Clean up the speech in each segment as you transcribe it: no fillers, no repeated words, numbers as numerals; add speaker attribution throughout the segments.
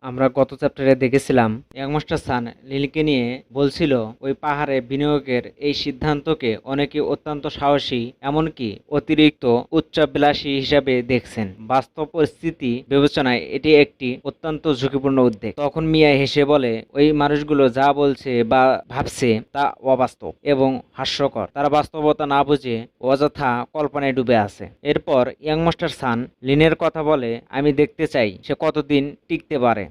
Speaker 1: আমরা গত চ্যাপ্টারে দেখেছিলাম ইয়াংমাস্টার সান লিলিকে নিয়ে বলছিল ওই পাহাড়ে বিনিয়োগের এই সিদ্ধান্তকে অনেকে অত্যন্ত সাহসী এমনকি অতিরিক্ত উচ্চাভিলাষী হিসাবে দেখছেন। বাস্তব পরিস্থিতি বিবেচনায় এটি একটি অত্যন্ত ঝুঁকিপূর্ণ উদ্যোগ। তখন মিয়া হেসে বলে, ওই মানুষগুলো যা বলছে বা ভাবছে তা অবাস্তব এবং হাস্যকর। তারা বাস্তবতা না বুঝে অযথা কল্পনায় ডুবে আছে। এরপর ইয়াংমাস্টার সান লিনের কথা বলে, আমি দেখতে চাই সে কতদিন টিকতে পারে।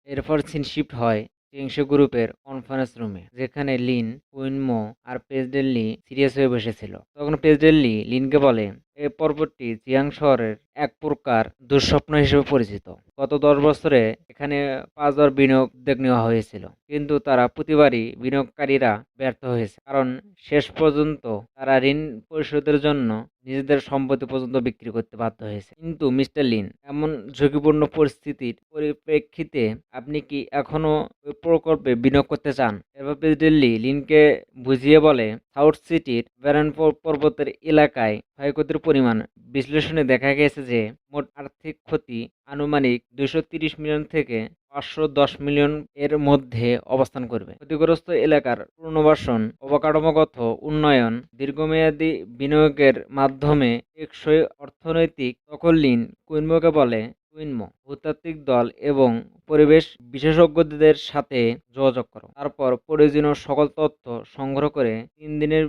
Speaker 1: এরপর সিন শিফট হয় টিংশো গ্রুপের কনফারেন্স রুমে, যেখানে লিন, কুইনমো আর প্রেসিডেন্ট লি সিরিয়াস হয়ে বসেছিল। তখন প্রেসিডেন্ট লি লিনকে বলে, এই পর্বতটি জিয়াং শহরের এক প্রকার দুঃস্বপ্ন হিসেবে পরিচিত। গত 10 বছরে এখানে 5 বার বিনিয়োগ উদ্যোগ নেওয়া হয়েছিল, কিন্তু তারা প্রতিবারই বিনিয়োগকারীরা ব্যর্থ হয়েছে, কারণ শেষ পর্যন্ত তারা ঋণ পরিশোধের জন্য নিজেদের সম্পত্তি পর্যন্ত বিক্রি করতে বাধ্য হয়েছে। কিন্তু মিস্টার লিন, এমন ঝুঁকিপূর্ণ পরিস্থিতির পরিপ্রেক্ষিতে আপনি কি এখনো ওই প্রকল্পে বিনিয়োগ করতে চান? এরপর প্রেসিডেন্ট লি লিনকে বুঝিয়ে বলে, সাউথ সিটির ব্যারন পর্বতের এলাকায় ক্ষয়ক্ষতির পরিমাণ বিশ্লেষণে দেখা গেছে যে মোট আর্থিক ক্ষতি আনুমানিক 230 মিলিয়ন থেকে 510 মিলিয়ন এর মধ্যে অবস্থান করবে। ক্ষতিগ্রস্ত এলাকার পুনর্বাসন, অবকাঠামোগত উন্নয়ন, দীর্ঘমেয়াদী বিনিয়োগের মাধ্যমে টেকসই অর্থনৈতিক দখল লিন কুইনমোকে বলে, কুইনমো ভূতাত্ত্বিক দল এবং পরিবেশ বিশেষজ্ঞদের সাথে যোগাযোগ করো। তারপর প্রয়োজনীয় সকল তথ্য সংগ্রহ করে 3 দিনের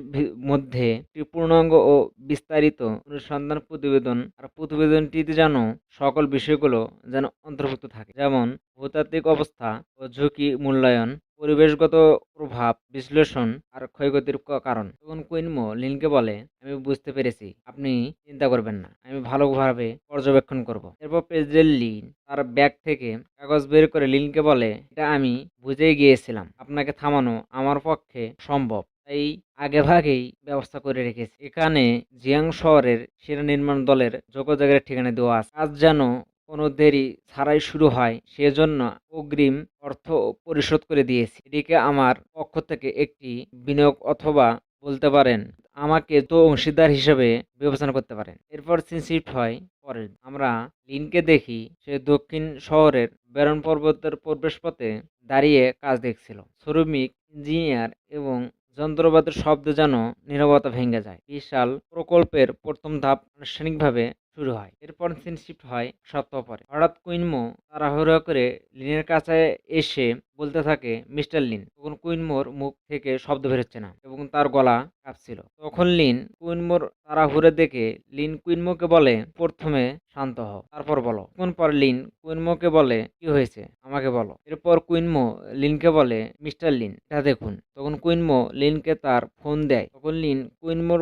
Speaker 1: মধ্যে একটি পূর্ণাঙ্গ ও বিস্তারিত অনুসন্ধান প্রতিবেদন, আর প্রতিবেদনটিতে যেন সকল বিষয়গুলো যেন অন্তর্ভুক্ত থাকে, যেমন ভূতাত্ত্বিক অবস্থা ও ঝুঁকি মূল্যায়ন, পরিবেশগত প্রভাব বিশ্লেষণ আর ক্ষয়ক্ষতির কারণ। তখন কুইনমো লিনকে বলে, আমি বুঝতে পেরেছি, আপনি চিন্তা করবেন না, আমি ভালোভাবে পর্যবেক্ষণ করব। এরপর প্রেসিডেন্ট লিন তার ব্যাগ থেকে কাগজ বের করে লিনকে বলে, এটা আমি বুঝেই গিয়েছিলাম, আপনাকে থামানো আমার পক্ষে সম্ভব, তাই আগেভাগেই ব্যবস্থা করে রেখেছি। এখানে জিয়াং শহরের সেনা নির্মাণ দলের যোগাযোগের ঠিকানা দেওয়া আছে। কাজ যেন কোনো দেরি ছাড়াই শুরু হয়, সেজন্য অগ্রিম অর্থ পরিশোধ করে দিয়েছি। এটিকে আমার পক্ষ থেকে একটি বিনিয়োগ, অথবা বলতে পারেন আমাকে তো অংশীদার হিসেবে বিবেচনা করতে পারেন। এরপর সিন শিফট হয় পরে, আমরা লিনকে দেখি সে দক্ষিণ শহরের ব্যারন পর্বতের প্রবেশপথে দাঁড়িয়ে কাজ দেখছিল। শ্রমিক, ইঞ্জিনিয়ার এবং যন্ত্রপাতির শব্দে যেন নীরবতা ভেঙে যায়। বিশাল প্রকল্পের প্রথম ধাপ আনুষ্ঠানিকভাবে শুরু হয়। এরপর সিন শিফট হয় সপ্তাহ পরে। হঠাৎ কুইনমো তাড়াহুড়ো করে লিনের কাছে এসে বলতে থাকে, মিস্টার লিন। তখন কুইনমোর মুখ থেকে শব্দ বেরোচ্ছে না এবং তার গলা কাঁপছিল। তখন লিন কুইনমোর তাড়াহুড়ো দেখে লিন কুইনমোকে বলে, প্রথমে শান্ত হও, তারপর বলো। কিছুক্ষণ পর লিন কুইনমোকে বলে, কি হয়েছে আমাকে বলো। এরপর কুইনমো লিনকে বলে, মিস্টার লিন, এটা দেখুন। তখন কুইনমো লিনকে তার ফোন দেয়। তখন লিন কুইনমোর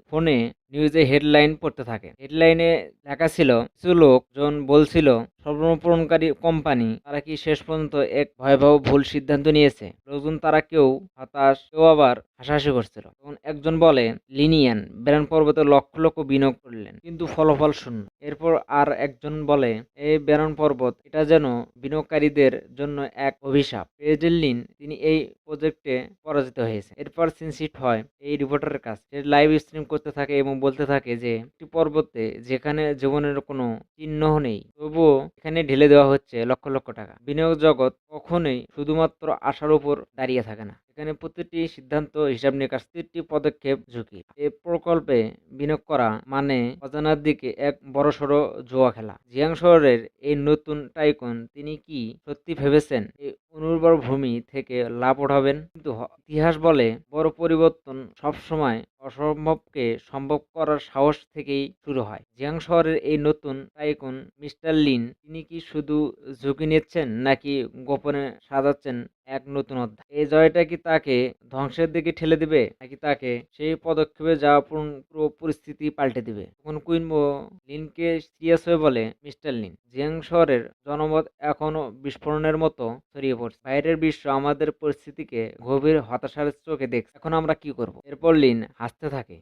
Speaker 1: ফোনে নিউজে হেডলাইন পড়তে থাকে। হেডলাইনে লেখা ছিল, কিছু লোকজন বলছিল স্বপ্নপূরণকারী কোম্পানি তারা কি শেষ পর্যন্ত এক ভয়াবহ ভুল সিদ্ধান্ত নিয়েছে। লোকজন তারা কেউ হতাশ, কেউ আবার হাসাহাসি করছিল। তখন একজন বলে, লিনিয়ান ব্যারন পর্বতে লক্ষ লক্ষ বিনিয়োগ করলেন, কিন্তু ফলাফল শূন্য। এরপর আর একজন বলে, এই ব্যারন পর্বত এটা যেন বিনিয়োগকারীদের জন্য এক অভিশাপ। প্রেসিডেন্ট লিন তিনি এই প্রজেক্টে পরাজিত হয়েছে। এরপর সিন শিফট হয় এই রিপোর্টারের কাছে। সে লাইভ স্ট্রিম করতে থাকে এবং বলতে থাকে যে একটি পর্বতে যেখানে জীবনের কোনো চিহ্ন নেই, তবুও এখানে ঢেলে দেওয়া হচ্ছে লক্ষ লক্ষ টাকা। বিনিয়োগ জগৎ কখনোই শুধুমাত্র আশার উপর দাঁড়িয়ে থাকে না। এখানে প্রতিটি সিদ্ধান্ত, হিসাব নিকাশ, প্রতিটি পদক্ষেপ ঝুঁকি। এই প্রকল্পে বিনিয়োগ করা মানে অজানার দিকে এক বড়সড় জুয়া খেলা। জিয়াং শহরের এই নতুন টাইকুন তিনি কি সত্যি ভেবেছেন এই অনুর্বর ভূমি থেকে লাভ উঠাবেন? কিন্তু ইতিহাস বলে, বড় পরিবর্তন সবসময় অসম্ভবকে সম্ভব করার সাহস থেকেই শুরু হয়। জিয়াং শহরের এই নতুন টাইকুন মিস্টার লিন তিনি কি শুধু ঝুঁকি নিচ্ছেন, নাকি গোপনে সাজাচ্ছেন এক নতুন অধ্যায়? এই জয়টা কি তাকে ধ্বংসের দিকে ঠেলে দিবে, নাকি তাকে সেই পদক্ষেপে যাওয়া পুরো পরিস্থিতি পাল্টে দিবে? তখন কুইনমো লিনকে সিরিয়াস হয়ে বলে, মিস্টার লিন, জিয়াং শহরের জনমত এখনো বিস্ফোরণের মতো ছড়িয়ে পড়ছে। বাইরের বিশ্ব আমাদের পরিস্থিতিকে গভীর হতাশার চোখে দেখছে। এখন আমরা কি করব? এরপর লিন হাসতে থাকে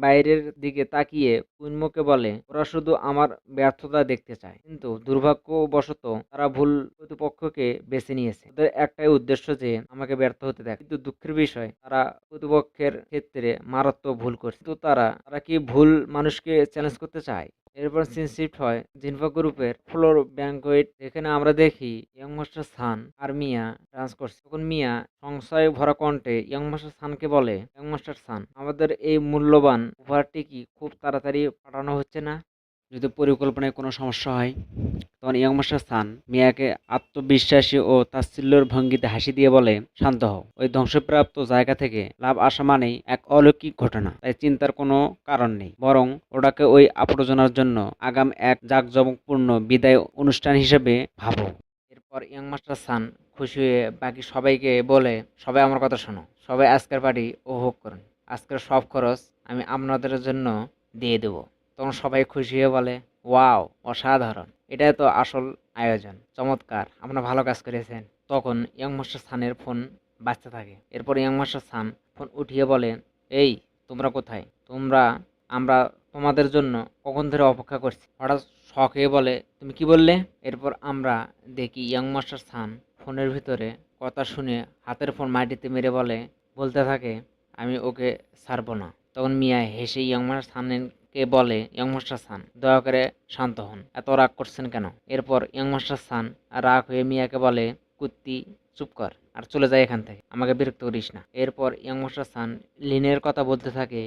Speaker 1: বাইরের দিকে তাকিয়ে কুইনমোকে বলে, ওরা শুধু আমার ব্যর্থতা দেখতে চায়, কিন্তু দুর্ভাগ্যবশত তারা ভুল প্রতিপক্ষকে বেছে নিয়েছে। ওদের একটাই উদ্দেশ্য, যে আমাকে ব্যর্থ হতে দেয়। কিন্তু দুঃখের বিষয়, তারা প্রতিপক্ষের ক্ষেত্রে মারাত্মক ভুল করছে। কিন্তু তারা কি ভুল মানুষকে চ্যালেঞ্জ করতে চায়? এরপর সিন শিফট হয় জিনফা গ্রুপের ফ্লোর ব্যাংকোয়েট, যেখানে আমরা দেখি ইয়ং মাস্টার সান আর মিয়া ডান্স করছে। তখন মিয়া সংশয় ভরা কণ্ঠে ইয়ং মাস্টার সানকে বলে, ইয়ং মাস্টার সান, আমাদের এই মূল্যবান উপহারটি কি খুব তাড়াতাড়ি পাঠানো হচ্ছে না? যদি পরিকল্পনায় কোনো সমস্যা হয়? তখন ইয়ং মাস্টার সান মিয়াকে আত্মবিশ্বাসী ও তাচ্ছিল্যের ভঙ্গিতে হাসি দিয়ে বলে, শান্ত হও, ওই ধ্বংসপ্রাপ্ত জায়গা থেকে লাভ আসা মানেই এক অলৌকিক ঘটনা, তাই চিন্তার কোনো কারণ নেই, বরং ওটাকে ওই আপরজনার জন্য আগাম এক জাঁকজমকপূর্ণ বিদায় অনুষ্ঠান হিসেবে ভাবো। এরপর ইয়ং মাস্টার সান খুশি হয়ে বাকি সবাইকে বলে, সবাই আমার কথা শোনো, সবাই আজকের পার্টি উপভোগ করুন, আজকের সব খরচ আমি আপনাদের জন্য দিয়ে দেব। তখন সবাই খুশি হয়ে বলে, ওয়াও, অসাধারণ, এটাই তো আসল আয়োজন, চমৎকার, আপনারা ভালো কাজ করেছেন। তখন ইয়ং মাস্টার সানের ফোন বাজতে থাকে। এরপর ইয়ং মাস্টার সান ফোন উঠিয়ে বলে, এই তোমরা কোথায়? আমরা তোমাদের জন্য কখন ধরে অপেক্ষা করছি। হঠাৎ শখ হয়ে বলে, তুমি কি বললে? এরপর আমরা দেখি ইয়ং মাস্টার সান ফোনের ভিতরে কথা শুনে হাতের ফোন মাটিতে মেরে বলতে থাকে, আমি ওকে ছাড়বো না। তখন মিয়া হেসে ইয়ং মাস্টার সানকে বলে, ইয়ং মাস্টার সান, দয়া করে শান্ত হন, এত রাগ করছেন কেন? এরপর ইয়ং মাস্টার সান রাগ হয়ে মিয়াকে বলে, কুত্তি, চুপ কর আর চলে যায় এখান থেকে, আমাকে বিরক্ত করিস না। এরপর ইয়ং মাস্টার সান লিনের কথা বলতে থাকে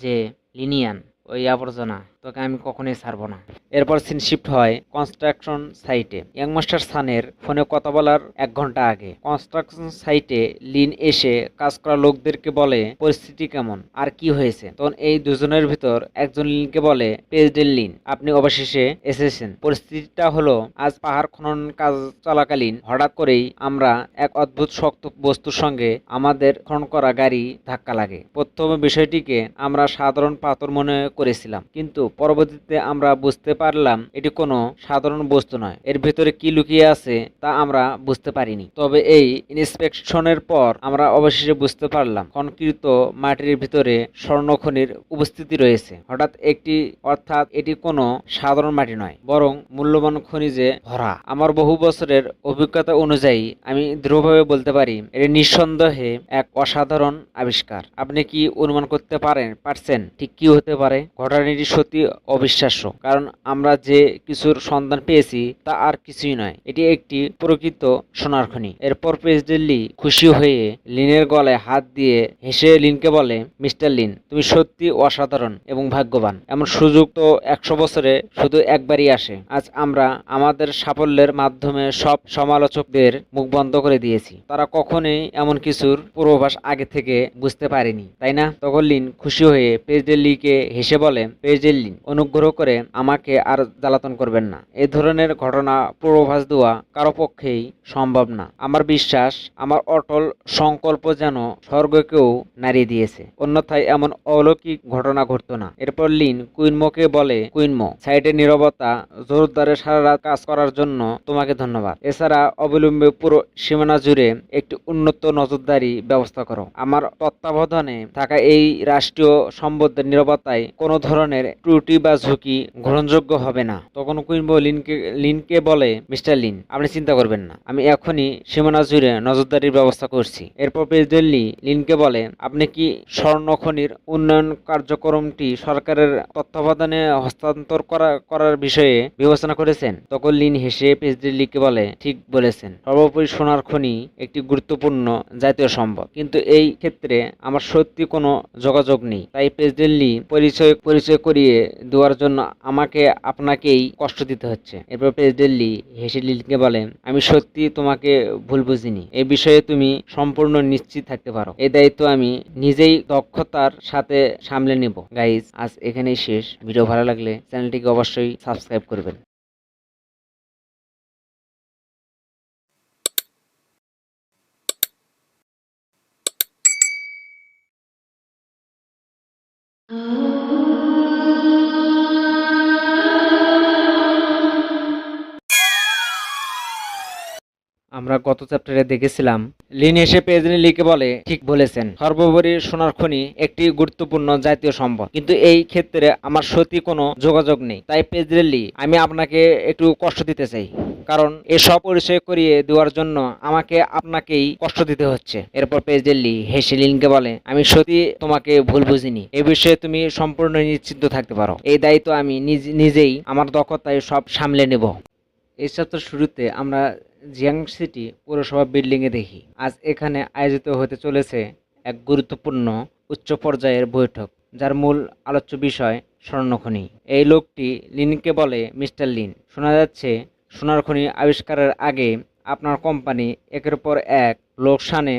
Speaker 1: যে, লিনিয়ান, ওই আবর্জনা, তোকে আমি কখনোই ছাড়বো না। এরপর সিন শিফট হয় কনস্ট্রাকশন সাইটে। ইয়াং মাস্টার সানের ফোনে কথা বলার 1 ঘন্টা আগে কনস্ট্রাকশন সাইটে লিন এসে কাজ করা লোকদেরকে বলে, পরিস্থিতি কেমন আর কি হয়েছে। তখন এই দুজনের ভিতর একজন লিনকে বলে, প্রেসিডেন্ট লিন, আপনি অবশেষে এসেছেন। পরিস্থিতিটা হলো, আজ পাহাড় খনন কাজ চলাকালীন হঠাৎ করেই আমরা এক অদ্ভুত শক্ত বস্তুর সঙ্গে আমাদের খনন করা গাড়ি ধাক্কা লাগে। প্রথমে বিষয়টিকে আমরা সাধারণ পাথর মনে করেছিলাম, কিন্তু পরবর্তীতে আমরা বুঝতে পারলাম এটি কোনো সাধারণ বস্তু নয়, এর ভেতরে কি লুকিয়ে আছে তা আমরা বুঝতে পারিনি। তবে এই ইন্সপেকশনের পর আমরা অবশেষে বুঝতে পারলাম কনক্রিত মাটির ভিতরে স্বর্ণখনির উপস্থিতি রয়েছে। অর্থাৎ এটি কোনো সাধারণ মাটি নয়, বরং মূল্যবান খনিজে ভরা। আমার বহু বছরের অভিজ্ঞতা অনুযায়ী আমি দৃঢ়ভাবে বলতে পারি, এটি নিঃসন্দেহে এক অসাধারণ আবিষ্কার। আপনি কি অনুমান করতে পারছেন ঠিক কি হতে পারে? ঘটনাটি সত্যি অবিশ্বাস্য, কারণ আমরা যে কিছুর সন্ধান পেয়েছি তা আর কিছুই নয়, এটি একটি প্রকৃত সোনার খনি। এরপর প্রেসিডেন্ট লি খুশি হয়ে লিনের গলায় হাত দিয়ে হেসে লিনকে বলে, মিস্টার লিন, তুমি সত্যি অসাধারণ এবং ভাগ্যবান। এমন সুযোগ তো 100 বছরে শুধু একবারই আসে। আজ আমরা আমাদের সাফল্যের মাধ্যমে সব সমালোচকদের মুখ বন্ধ করে দিয়েছি। তারা কখনোই এমন কিছুর পূর্বাভাস আগে থেকে বুঝতে পারেনি, তাই না? তখন লিন খুশি হয়ে প্রেসিডেন্ট লিকে হেসে বলে, প্রেসিডেন্ট লিন, অনুগ্রহ করে আমাকে আর জ্বালাতন করবেন না। এ ধরনের ঘটনা পূর্বাভাস দেওয়া কারো পক্ষেই সম্ভব না। আমার বিশ্বাস, আমার অটল সংকল্প যেন স্বর্গকেও নাড়িয়ে দিয়েছে, অন্যথায় এমন অলৌকিক ঘটনা ঘটতো না। এরপর লিন কুইনমোকে বলে, কুইনমো, সাইডের নীরবতা জোরদারে সারা রাত কাজ করার জন্য তোমাকে ধন্যবাদ। এছাড়া অবিলম্বে পুরো সীমানা জুড়ে একটি উন্নত নজরদারি ব্যবস্থা করো। আমার তত্ত্বাবধানে থাকা এই রাষ্ট্রীয় সম্পদের নিরাপত্তায় কোনো ধরনের ত্রুটি বা ঝুঁকি গ্রহণযোগ্য হবে না। তখন কুইনবো লিনকে বলে, মিস্টার লিন, আপনি চিন্তা করবেন না, আমি এখনই সীমানা জুড়ে নজরদারির ব্যবস্থা করছি। এরপর প্রেসিডেন্ট লিনকে বলে, আপনি কি স্বর্ণখনির উন্নয়ন কার্যক্রমটি সরকারের তত্ত্বাবধানে হস্তান্তর করার বিষয়ে বিবেচনা করেছেন? তখন লিন হেসে প্রেসিডেন্ট লিকে বলে, ঠিক বলেছেন, সর্বোপরি সোনার খনি একটি গুরুত্বপূর্ণ জাতীয় সম্পদ, কিন্তু এই ক্ষেত্রে আমার সত্যি কোনো যোগাযোগ নেই। তাই প্রেসিডেন্ট লি পরিচয় করিয়ে দেওয়ার জন্য আমাকে আপনাকেই কষ্ট দিতে হচ্ছে। এরপর প্রেসিডেন্ট লি হেসে লিনকে বলে, আমি সত্যি তোমাকে ভুল বুঝিনি, এই বিষয়ে তুমি সম্পূর্ণ নিশ্চিত থাকতে পারো। এই দায়িত্ব আমি নিজেই দক্ষতার সাথে সামলে নেব। গাইজ, আজ এখানেই শেষ। ভিডিও ভালো লাগলে চ্যানেলটিকে অবশ্যই সাবস্ক্রাইব করবেন। আমরা আমরা গত চ্যাপ্টারে দেখেছিলাম। লিন এসে পেজলি লিখে বলে, ঠিক বলেছেন, সর্বোপরি সোনার খনি একটি গুরুত্বপূর্ণ জাতীয় সম্পদ, কিন্তু এই ক্ষেত্রে আমার সত্যি কোনো যোগাযোগ নেই। তাই পেজলি, আমি আপনাকে একটু কষ্ট দিতে চাই, কারণ এসব পরিচয় করিয়ে দেওয়ার জন্য আমাকে আপনাকেই কষ্ট দিতে হচ্ছে। এরপর পেজলি হেসে লিনকে বলে, আমি সত্যি তোমাকে ভুল বুঝিনি, এ বিষয়ে তুমি সম্পূর্ণ নিশ্চিন্ত থাকতে পারো। এই দায়িত্ব আমি নিজেই আমার দক্ষতায় সব সামলে নেব। এই সপ্তাহের শুরুতে আমরা জিয়াং সিটি পৌরসভা বিল্ডিংয়ে দেখি। আজ এখানে আয়োজিত হতে চলেছে এক গুরুত্বপূর্ণ উচ্চ পর্যায়ের বৈঠক, যার মূল আলোচ্য বিষয় স্বর্ণখনি। এই লোকটি লিনকে বলে, মিস্টার লিন, শোনা যাচ্ছে সোনার খনি আবিষ্কারের আগে আপনার কোম্পানি একের পর এক লোকসানে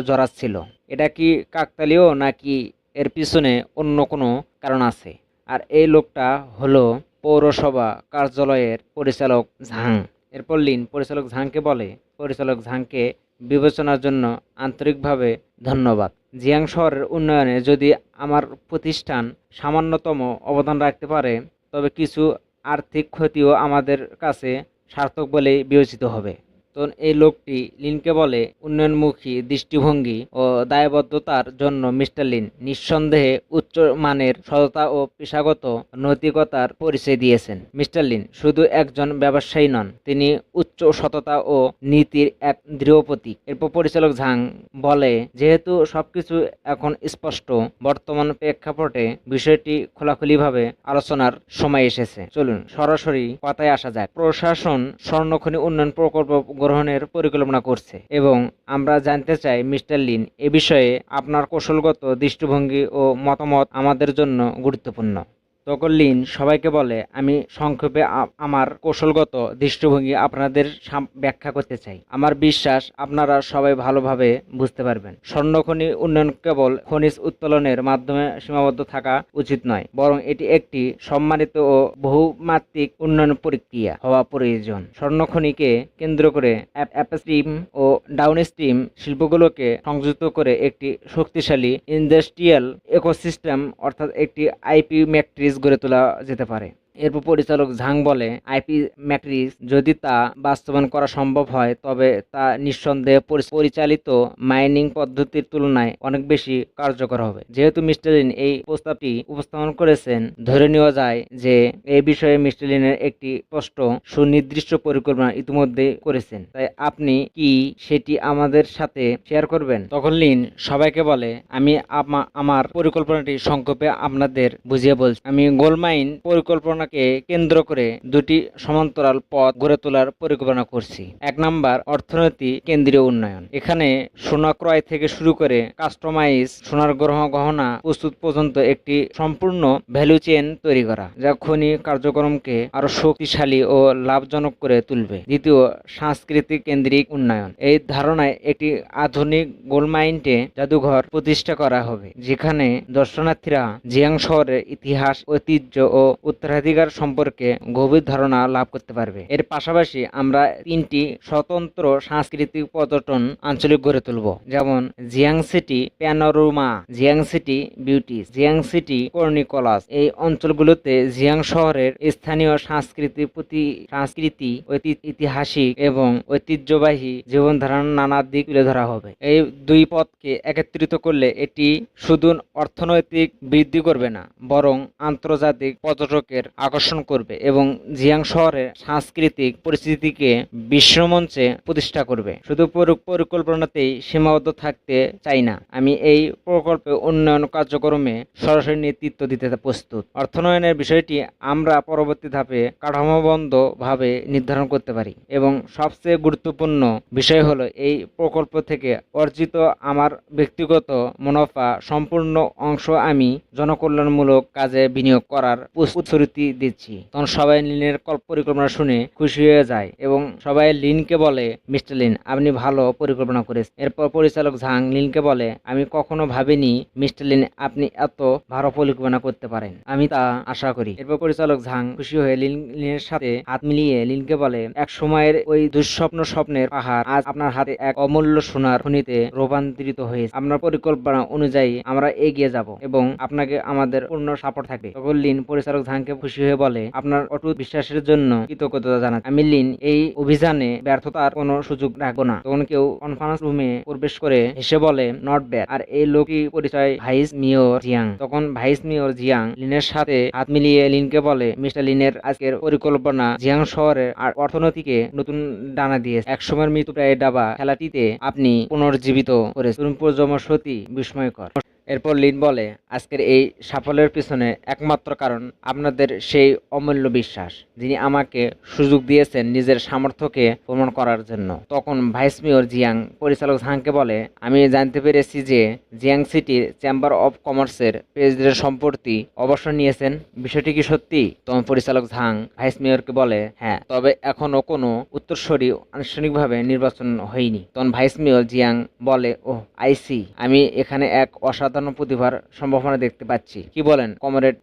Speaker 1: জড়াচ্ছিল। এটা কি কাকতালীয়, নাকি এর পিছনে অন্য কোনো কারণ আছে? আর এই লোকটা হলো পৌরসভা কার্যালয়ের পরিচালক ঝাং। এরপর লিন পরিচালক ঝাংকে বলে, পরিচালক ঝাংকে বিবেচনার জন্য আন্তরিকভাবে ধন্যবাদ। জিয়াং শহরের উন্নয়নে যদি আমার প্রতিষ্ঠান সামান্যতম অবদান রাখতে পারে, তবে কিছু আর্থিক ক্ষতিও আমাদের কাছে সার্থক বলেই বিবেচিত হবে। তো এই লোকটি লিনকে বলে, উন্নয়নমুখী দৃষ্টিভঙ্গি ও দায়বদ্ধতার জন্য মিস্টার লিন নিঃসন্দেহে উচ্চ মানের সততা ও পেশাগত নৈতিকতার পরিচয় দিয়েছেন। মিস্টার লিন শুধু একজন ব্যবসায়ী নন, তিনি উচ্চ সততা ও নীতির এক দৃঢ় প্রতীক। এরপর পরিচালক ঝাং বলে, যেহেতু সবকিছু এখন স্পষ্ট, বর্তমান প্রেক্ষাপটে বিষয়টি খোলাখুলিভাবে আলোচনার সময় এসেছে। চলুন সরাসরি কথায় আসা যাক। প্রশাসন স্বর্ণখনি উন্নয়ন প্রকল্প গ্রহণের পরিকল্পনা করছে এবং আমরা জানতে চাই মিস্টার লিন, এ বিষয়ে আপনার কৌশলগত দৃষ্টিভঙ্গি ও মতামত আমাদের জন্য গুরুত্বপূর্ণ। তখন লিন সবাইকে বলে, আমি সংক্ষেপে আমার কৌশলগত দৃষ্টিভঙ্গি আপনাদের ব্যাখ্যা করতে চাই। আমার বিশ্বাস আপনারা সবাই ভালোভাবে বুঝতে পারবেন। স্বর্ণখনি উন্নয়ন কেবল খনিজ উত্তোলনের মাধ্যমে সীমাবদ্ধ থাকা উচিত নয়, বরং এটি একটি সম্মানিত ও বহুমাত্রিক উন্নয়ন প্রক্রিয়া হওয়া প্রয়োজন। স্বর্ণখনিকে কেন্দ্র করে আপস্ট্রিম ও ডাউনস্ট্রিম শিল্পগুলোকে সংযুক্ত করে একটি শক্তিশালী ইন্ডাস্ট্রিয়াল ইকোসিস্টেম, অর্থাৎ একটি আইপি ম্যাট্রিক্স গড়ে তোলা যেতে পারে। এরপর পরিচালক ঝাং বলে, আইপি ম্যাট্রিক্স যদি তা বাস্তবায়ন করা সম্ভব হয়, তবে তা নিঃসন্দেহে পরিচালিত মাইনিং পদ্ধতির তুলনায় অনেক বেশি কার্যকর হবে। যেহেতু মিস্টার লিন এই প্রস্তাবটি উপস্থাপন করেছেন, ধরে নেওয়া যায় যে এই বিষয়ে মিস্টার লিনের একটি স্পষ্ট সুনির্দিষ্ট পরিকল্পনা ইতিমধ্যে করেছেন। তাই আপনি কি সেটি আমাদের সাথে শেয়ার করবেন? তখন লিন সবাইকে বলে, আমি আমার পরিকল্পনাটি সংক্ষেপে আপনাদের বুঝিয়ে বলছি। আমি গোল্ড মাইন পরিকল্পনা কেন্দ্র করে দুটি সমান্তরাল পথ গড়ে তোলার পরিকল্পনা করছি। 1 নাম্বার, অর্থনৈতিক কেন্দ্রীয় উন্নয়ন। এখানে সোনা ক্রয় থেকে শুরু করে কাস্টমাইজ সোনার গহনা প্রস্তুত পর্যন্ত একটি সম্পূর্ণ ভ্যালু চেইন তৈরি করা, যা খনি কার্যক্রমকে আরো শক্তিশালী ও লাভজনক করে তুলবে। দ্বিতীয়, সাংস্কৃতিক কেন্দ্রিক উন্নয়ন। এই ধারণায় একটি আধুনিক গোল্ড মাইন্টে জাদুঘর প্রতিষ্ঠা করা হবে, যেখানে দর্শনার্থীরা জিয়াং শহরের ইতিহাস, ঐতিহ্য ও উত্তরাধিকার সম্পর্কে গভীর ধারণা লাভ করতে পারবে। এর পাশাপাশি আমরা 3টি স্বতন্ত্র সাংস্কৃতিক পর্যটন আঞ্চলিক গড়ে তুলব, যেমন Jiang city panorama, Jiang city beauties, Jiang city chronicles. এই অঞ্চলগুলোতে জিয়াং শহরের স্থানীয় সংস্কৃতি, ঐতিহাসিক এবং ঐতিহ্যবাহী জীবনধারণার নানা দিক তুলে ধরা হবে। এই দুই পথকে একত্রিত করলে এটি শুধু অর্থনৈতিক বৃদ্ধি করবে না, বরং আন্তর্জাতিক পর্যটকের আকর্ষণ করবে এবং জিয়াং শহরের সাংস্কৃতিক পরিস্থিতিকে বিশ্বমঞ্চে প্রতিষ্ঠা করবে। শুধু পরিকল্পনাতেই সীমাবদ্ধ থাকতে চাই না, আমি এই প্রকল্পে উন্নয়ন কার্যক্রমে সরাসরি নেতৃত্ব দিতে প্রস্তুত। অর্থায়নের বিষয়টি আমরা পরবর্তী ধাপে কাঠামোবদ্ধ ভাবে নির্ধারণ করতে পারি এবং সবচেয়ে গুরুত্বপূর্ণ বিষয় হলো, এই প্রকল্প থেকে অর্জিত আমার ব্যক্তিগত মুনাফা সম্পূর্ণ অংশ আমি জনকল্যাণমূলক কাজে বিনিয়োগ করার প্রতিশ্রুতি দিচ্ছি। তখন সবাই লিনের পরিকল্পনা শুনে খুশি হয়ে যায় এবং সবাই লিনকে বলে, মিস্টার লিন, আপনি ভালো পরিকল্পনা করেছেন। এরপর পরিচালক ঝাং লিনকে বলে, আমি কখনো ভাবিনি মিস্টার লিন আপনি এত ভালো পরিকল্পনা করতে পারেন, আমি তা আশা করি। এরপর পরিচালক ঝাং খুশি হয়ে লিনের সাথে হাত মিলিয়ে লিনকে বলে, এক সময়ের ওই স্বপ্নের পাহাড় আজ আপনার হাতে এক অমূল্য সোনার খনিতে রূপান্তরিত হয়েছে। আপনার পরিকল্পনা অনুযায়ী আমরা এগিয়ে যাব এবং আপনাকে আমাদের পূর্ণ সাপোর্ট থাকবে। তখন লিন পরিচালক ঝাংকে খুশি খুশি হয়ে বলে, আপনার অটুট বিশ্বাসের জন্য কৃতজ্ঞতা জানাচ্ছি। আমি লিন এই অভিযানে ব্যর্থতার কোনো সুযোগ রাখবো না। তখন কেউ কনফারেন্স রুমে প্রবেশ করে হেসে বলে, নট ব্যাড। আর এই লোকটি পরিচয় ভাইস মেয়র জিয়াং। তখন ভাইস মেয়র জিয়াং লিনের সাথে হাত মিলিয়ে লিনকে বলে, মিস্টার লিনের আজকের পরিকল্পনা জিয়াং শহরের আর অর্থনীতিকে নতুন ডানা দিয়েছে। একসময়ের মৃত্যুপ্রায় দাবা খেলাটিতে আপনি পুনর্জীবিত করেছেন। তরুণ প্রজন্ম সত্যি বিস্ময়কর। এরপর লিন বলে, আজকের এই সাফল্যের পিছনে একমাত্র কারণ আপনাদের সেই অমূল্য বিশ্বাস, যিনি আমাকে সুযোগ দিয়েছেন নিজের সামর্থ্যকে প্রমাণ করার জন্য। তখন ভাইস মেয়র জিয়াং পরিচালক ঝাংকে বলে, আমি জানতে পেরেছি যে জিয়াং সিটির চেম্বার অব কমার্সের প্রেসিডেন্ট সম্প্রতি অবসর নিয়েছেন। বিষয়টি কি সত্যি? তখন পরিচালক ঝাং ভাইস মেয়রকে বলে, হ্যাঁ, তবে এখনো কোনো উত্তরসূরি আনুষ্ঠানিকভাবে নির্বাচন হয়নি। তখন ভাইস মেয়র জিয়াং বলে, ওহ আইসি, আমি এখানে এক অসাধারণ প্রতিভার সম্ভাবনা দেখতে পাচ্ছি। কি বলেন কমরেড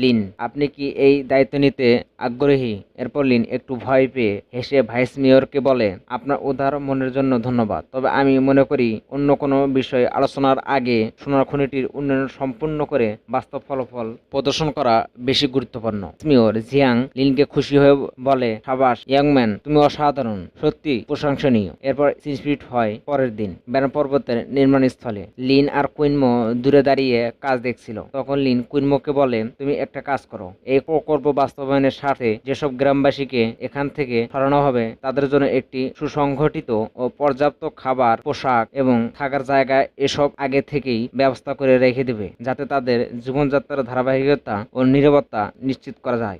Speaker 1: লিন, আপনি কি এই দায়িত্ব নিতে আগ্রহী? এরপর লিন একটু ভয় পেয়ে হেসে ভাইস মেয়রকে বলে, আপনার উদার মনের জন্য ধন্যবাদ, তবে আমি মনে করি অন্য কোনো বিষয় আলোচনার আগে সোনার খনিটির উন্নয়ন সম্পূর্ণ করে বাস্তব ফলাফল প্রদর্শন করা বেশি গুরুত্বপূর্ণ। মেয়র জিয়াং লিনকে খুশি হয়ে বলে, সাবাস ইয়াংম্যান, তুমি অসাধারণ, সত্যি প্রশংসনীয়। এরপর সিনস্পিরিট হয় পরের দিন ব্যানার পর্বতের নির্মাণ স্থলে। লিন আর কুইনমো দূরে দাঁড়িয়ে কাজ দেখছিল। তখন লিন কুইনমোকে বলে, তুমি একটা কাজ করো, এই প্রকল্প বাস্তবায়নের সাথে যেসব গ্রামবাসীকে এখান থেকে সরানো হবে তাদের জন্য একটি সুসংগঠিত ও পর্যাপ্ত খাবার, পোশাক এবং থাকার জায়গা এসব আগে থেকেই ব্যবস্থা করে রেখে দেবে, যাতে তাদের জীবনযাত্রার ধারাবাহিকতা ও নিরাপত্তা নিশ্চিত করা যায়।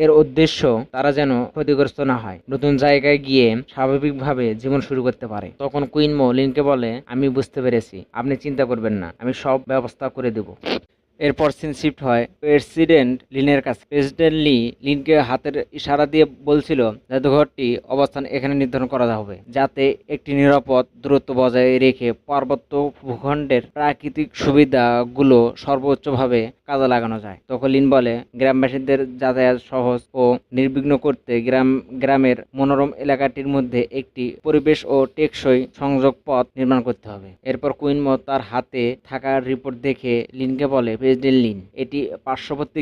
Speaker 1: এর উদ্দেশ্য তারা যেন ক্ষতিগ্রস্ত না হয়, নতুন জায়গায় গিয়ে স্বাভাবিকভাবে জীবন শুরু করতে পারে। তখন কুইনমো লিনকে বলে, আমি বুঝতে পেরেছি, আপনি চিন্তা করবেন না, আমি সব ব্যবস্থা করে দেব। এরপর সিন শিফট হয় প্রেসিডেন্ট লিনের কাছে। প্রেসিডেন্ট লিনকে হাতের ইশারা দিয়ে বলছিল, জাদুঘরটি অবস্থান এখানে নির্ধারণ করা হবে, যাতে একটি নিরাপদ দূরত্ব বজায় রেখে পার্বত্য ভূখণ্ডের প্রাকৃতিক সুবিধাগুলো সর্বোচ্চভাবে কাজে লাগানো যায়। তখন লিন বলে, গ্রামবাসীদের যাতায়াত সহজ ও নির্বিঘ্ন করতে গ্রামের মনোরম এলাকাটির মধ্যে একটি পরিবেশ ও টেকসই সংযোগ পথ নির্মাণ করতে হবে। এরপর কুইনমো তার হাতে থাকা রিপোর্ট দেখে লিনকে বলে, প্রেসিডেন্ট লিন, এটি পার্শ্ববর্তী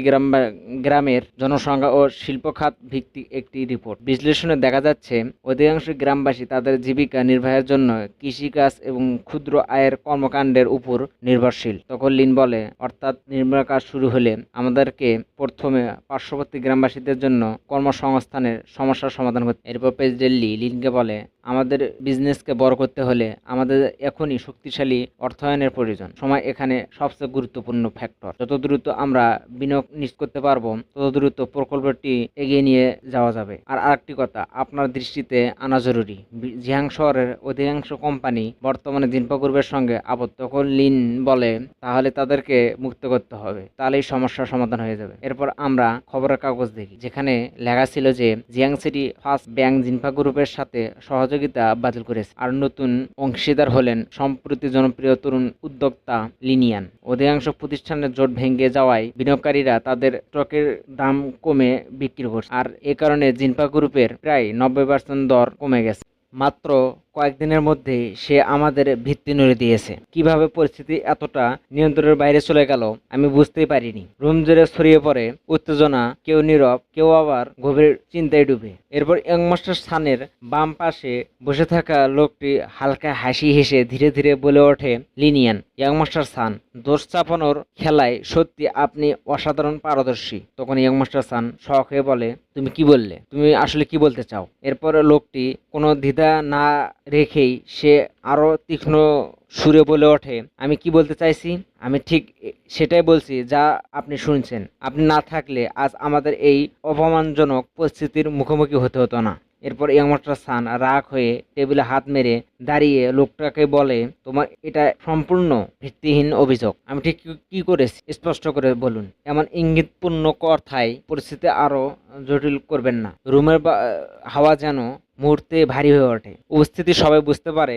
Speaker 1: গ্রামের জনসংখ্যা ও শিল্প খাত ভিত্তিক একটি রিপোর্ট। বিশ্লেষণে দেখা যাচ্ছে অধিকাংশ গ্রামবাসী তাদের জীবিকা নির্বাহের জন্য কৃষিকাজ এবং ক্ষুদ্র আয়ের কর্মকাণ্ডের উপর নির্ভরশীল। তখন লিন বলে, অর্থাৎ নির্মাণ কাজ শুরু হলে আমাদেরকে প্রথমে পার্শ্ববর্তী গ্রামবাসীদের জন্য কর্মসংস্থানের সমস্যার সমাধান করতে। এরপর প্রেসিডেন্ট লিনকে বলে, আমাদের বিজনেসকে বড় করতে হলে আমাদের এখনই শক্তিশালী অর্থায়নের প্রয়োজন। সময় এখানে সবচেয়ে গুরুত্বপূর্ণ ফ্যাক্টর। যত দ্রুত আমরা বিনিয়োগ নিশ্চিত করতে পারবো, তত দ্রুত প্রকল্পটি এগিয়ে নিয়ে যাওয়া যাবে। আর আরেকটি কথা আপনার দৃষ্টিতে আনা জরুরি, জিয়াং শহরের অধিকাংশ কোম্পানি বর্তমানে জিনপা গ্রুপের সঙ্গে আবদ্ধ। তখন লিন বলে, তাহলে তাদেরকে মুক্ত করতে হবে, তাহলেই সমস্যার সমাধান হয়ে যাবে। এরপর আমরা খবরের কাগজ দেখি, যেখানে লেখা ছিল যে জিয়াং সিটি ফার্স্ট ব্যাংক জিনপা গ্রুপের সাথে সহযোগিতা বাতিল করেছে, আর নতুন অংশীদার হলেন সম্প্রতি জনপ্রিয় তরুণ উদ্যোক্তা লিনিয়ান। অধিকাংশ প্রতিষ্ঠানের জোট ভেঙে যাওয়ায় বিনিয়োগকারীরা তাদের স্টকের দাম কমে বিক্রি করছে, আর এ কারণে জিনপা গ্রুপের প্রায় 90% দর কমে গেছে। মাত্র কয়েকদিনের মধ্যে সে আমাদের ভিত্তি নড়ে দিয়েছে। কিভাবে পরিস্থিতি এতটা নিয়ন্ত্রণের বাইরে চলে গেল আমি বুঝতেই পারিনি। রুম জুড়ে ছড়িয়ে পড়ে উত্তেজনা, কেউ নীরব, কেউ আবার গভীর চিন্তায় ডুবে। এরপর ইয়ংমাস্টার সানের বাম পাশে বসে থাকা লোকটি হালকা হাসি হেসে ধীরে ধীরে বলে ওঠে, লিনিয়ান, ইয়ংমাস্টার সান, দোষ চাপানোর খেলায় সত্যি আপনি অসাধারণ পারদর্শী। তখন ইয়ংমাস্টার সান শখ হয়ে বলে, তুমি কি বললে? তুমি আসলে কি বলতে চাও? এরপর লোকটি কোনো দ্বিধা না রেখেই সে আরো তীক্ষ্ণ সুরে বলে ওঠে, আমি কি বলতে চাইছি? আমি ঠিক সেটাই বলছি যা আপনি শুনছেন। আপনি না থাকলে আজ আমাদের এই অপমানজনক পরিস্থিতির মুখোমুখি হতে হতো না। এরপর ইয়ংমাস্টার সান রাগ হয়ে টেবিলে হাত মেরে দাঁড়িয়ে লোকটাকে বলে, তোমার এটা সম্পূর্ণ ভিত্তিহীন অভিযোগ। আমি ঠিক কি করেছি স্পষ্ট করে বলুন। এমন ইঙ্গিতপূর্ণ কথায় পরিস্থিতি আরো জটিল করবেন না। রুমের হাওয়া যেন মুহূর্তে ভারী হয়ে ওঠে। উপস্থিতি সবাই বুঝতে পারে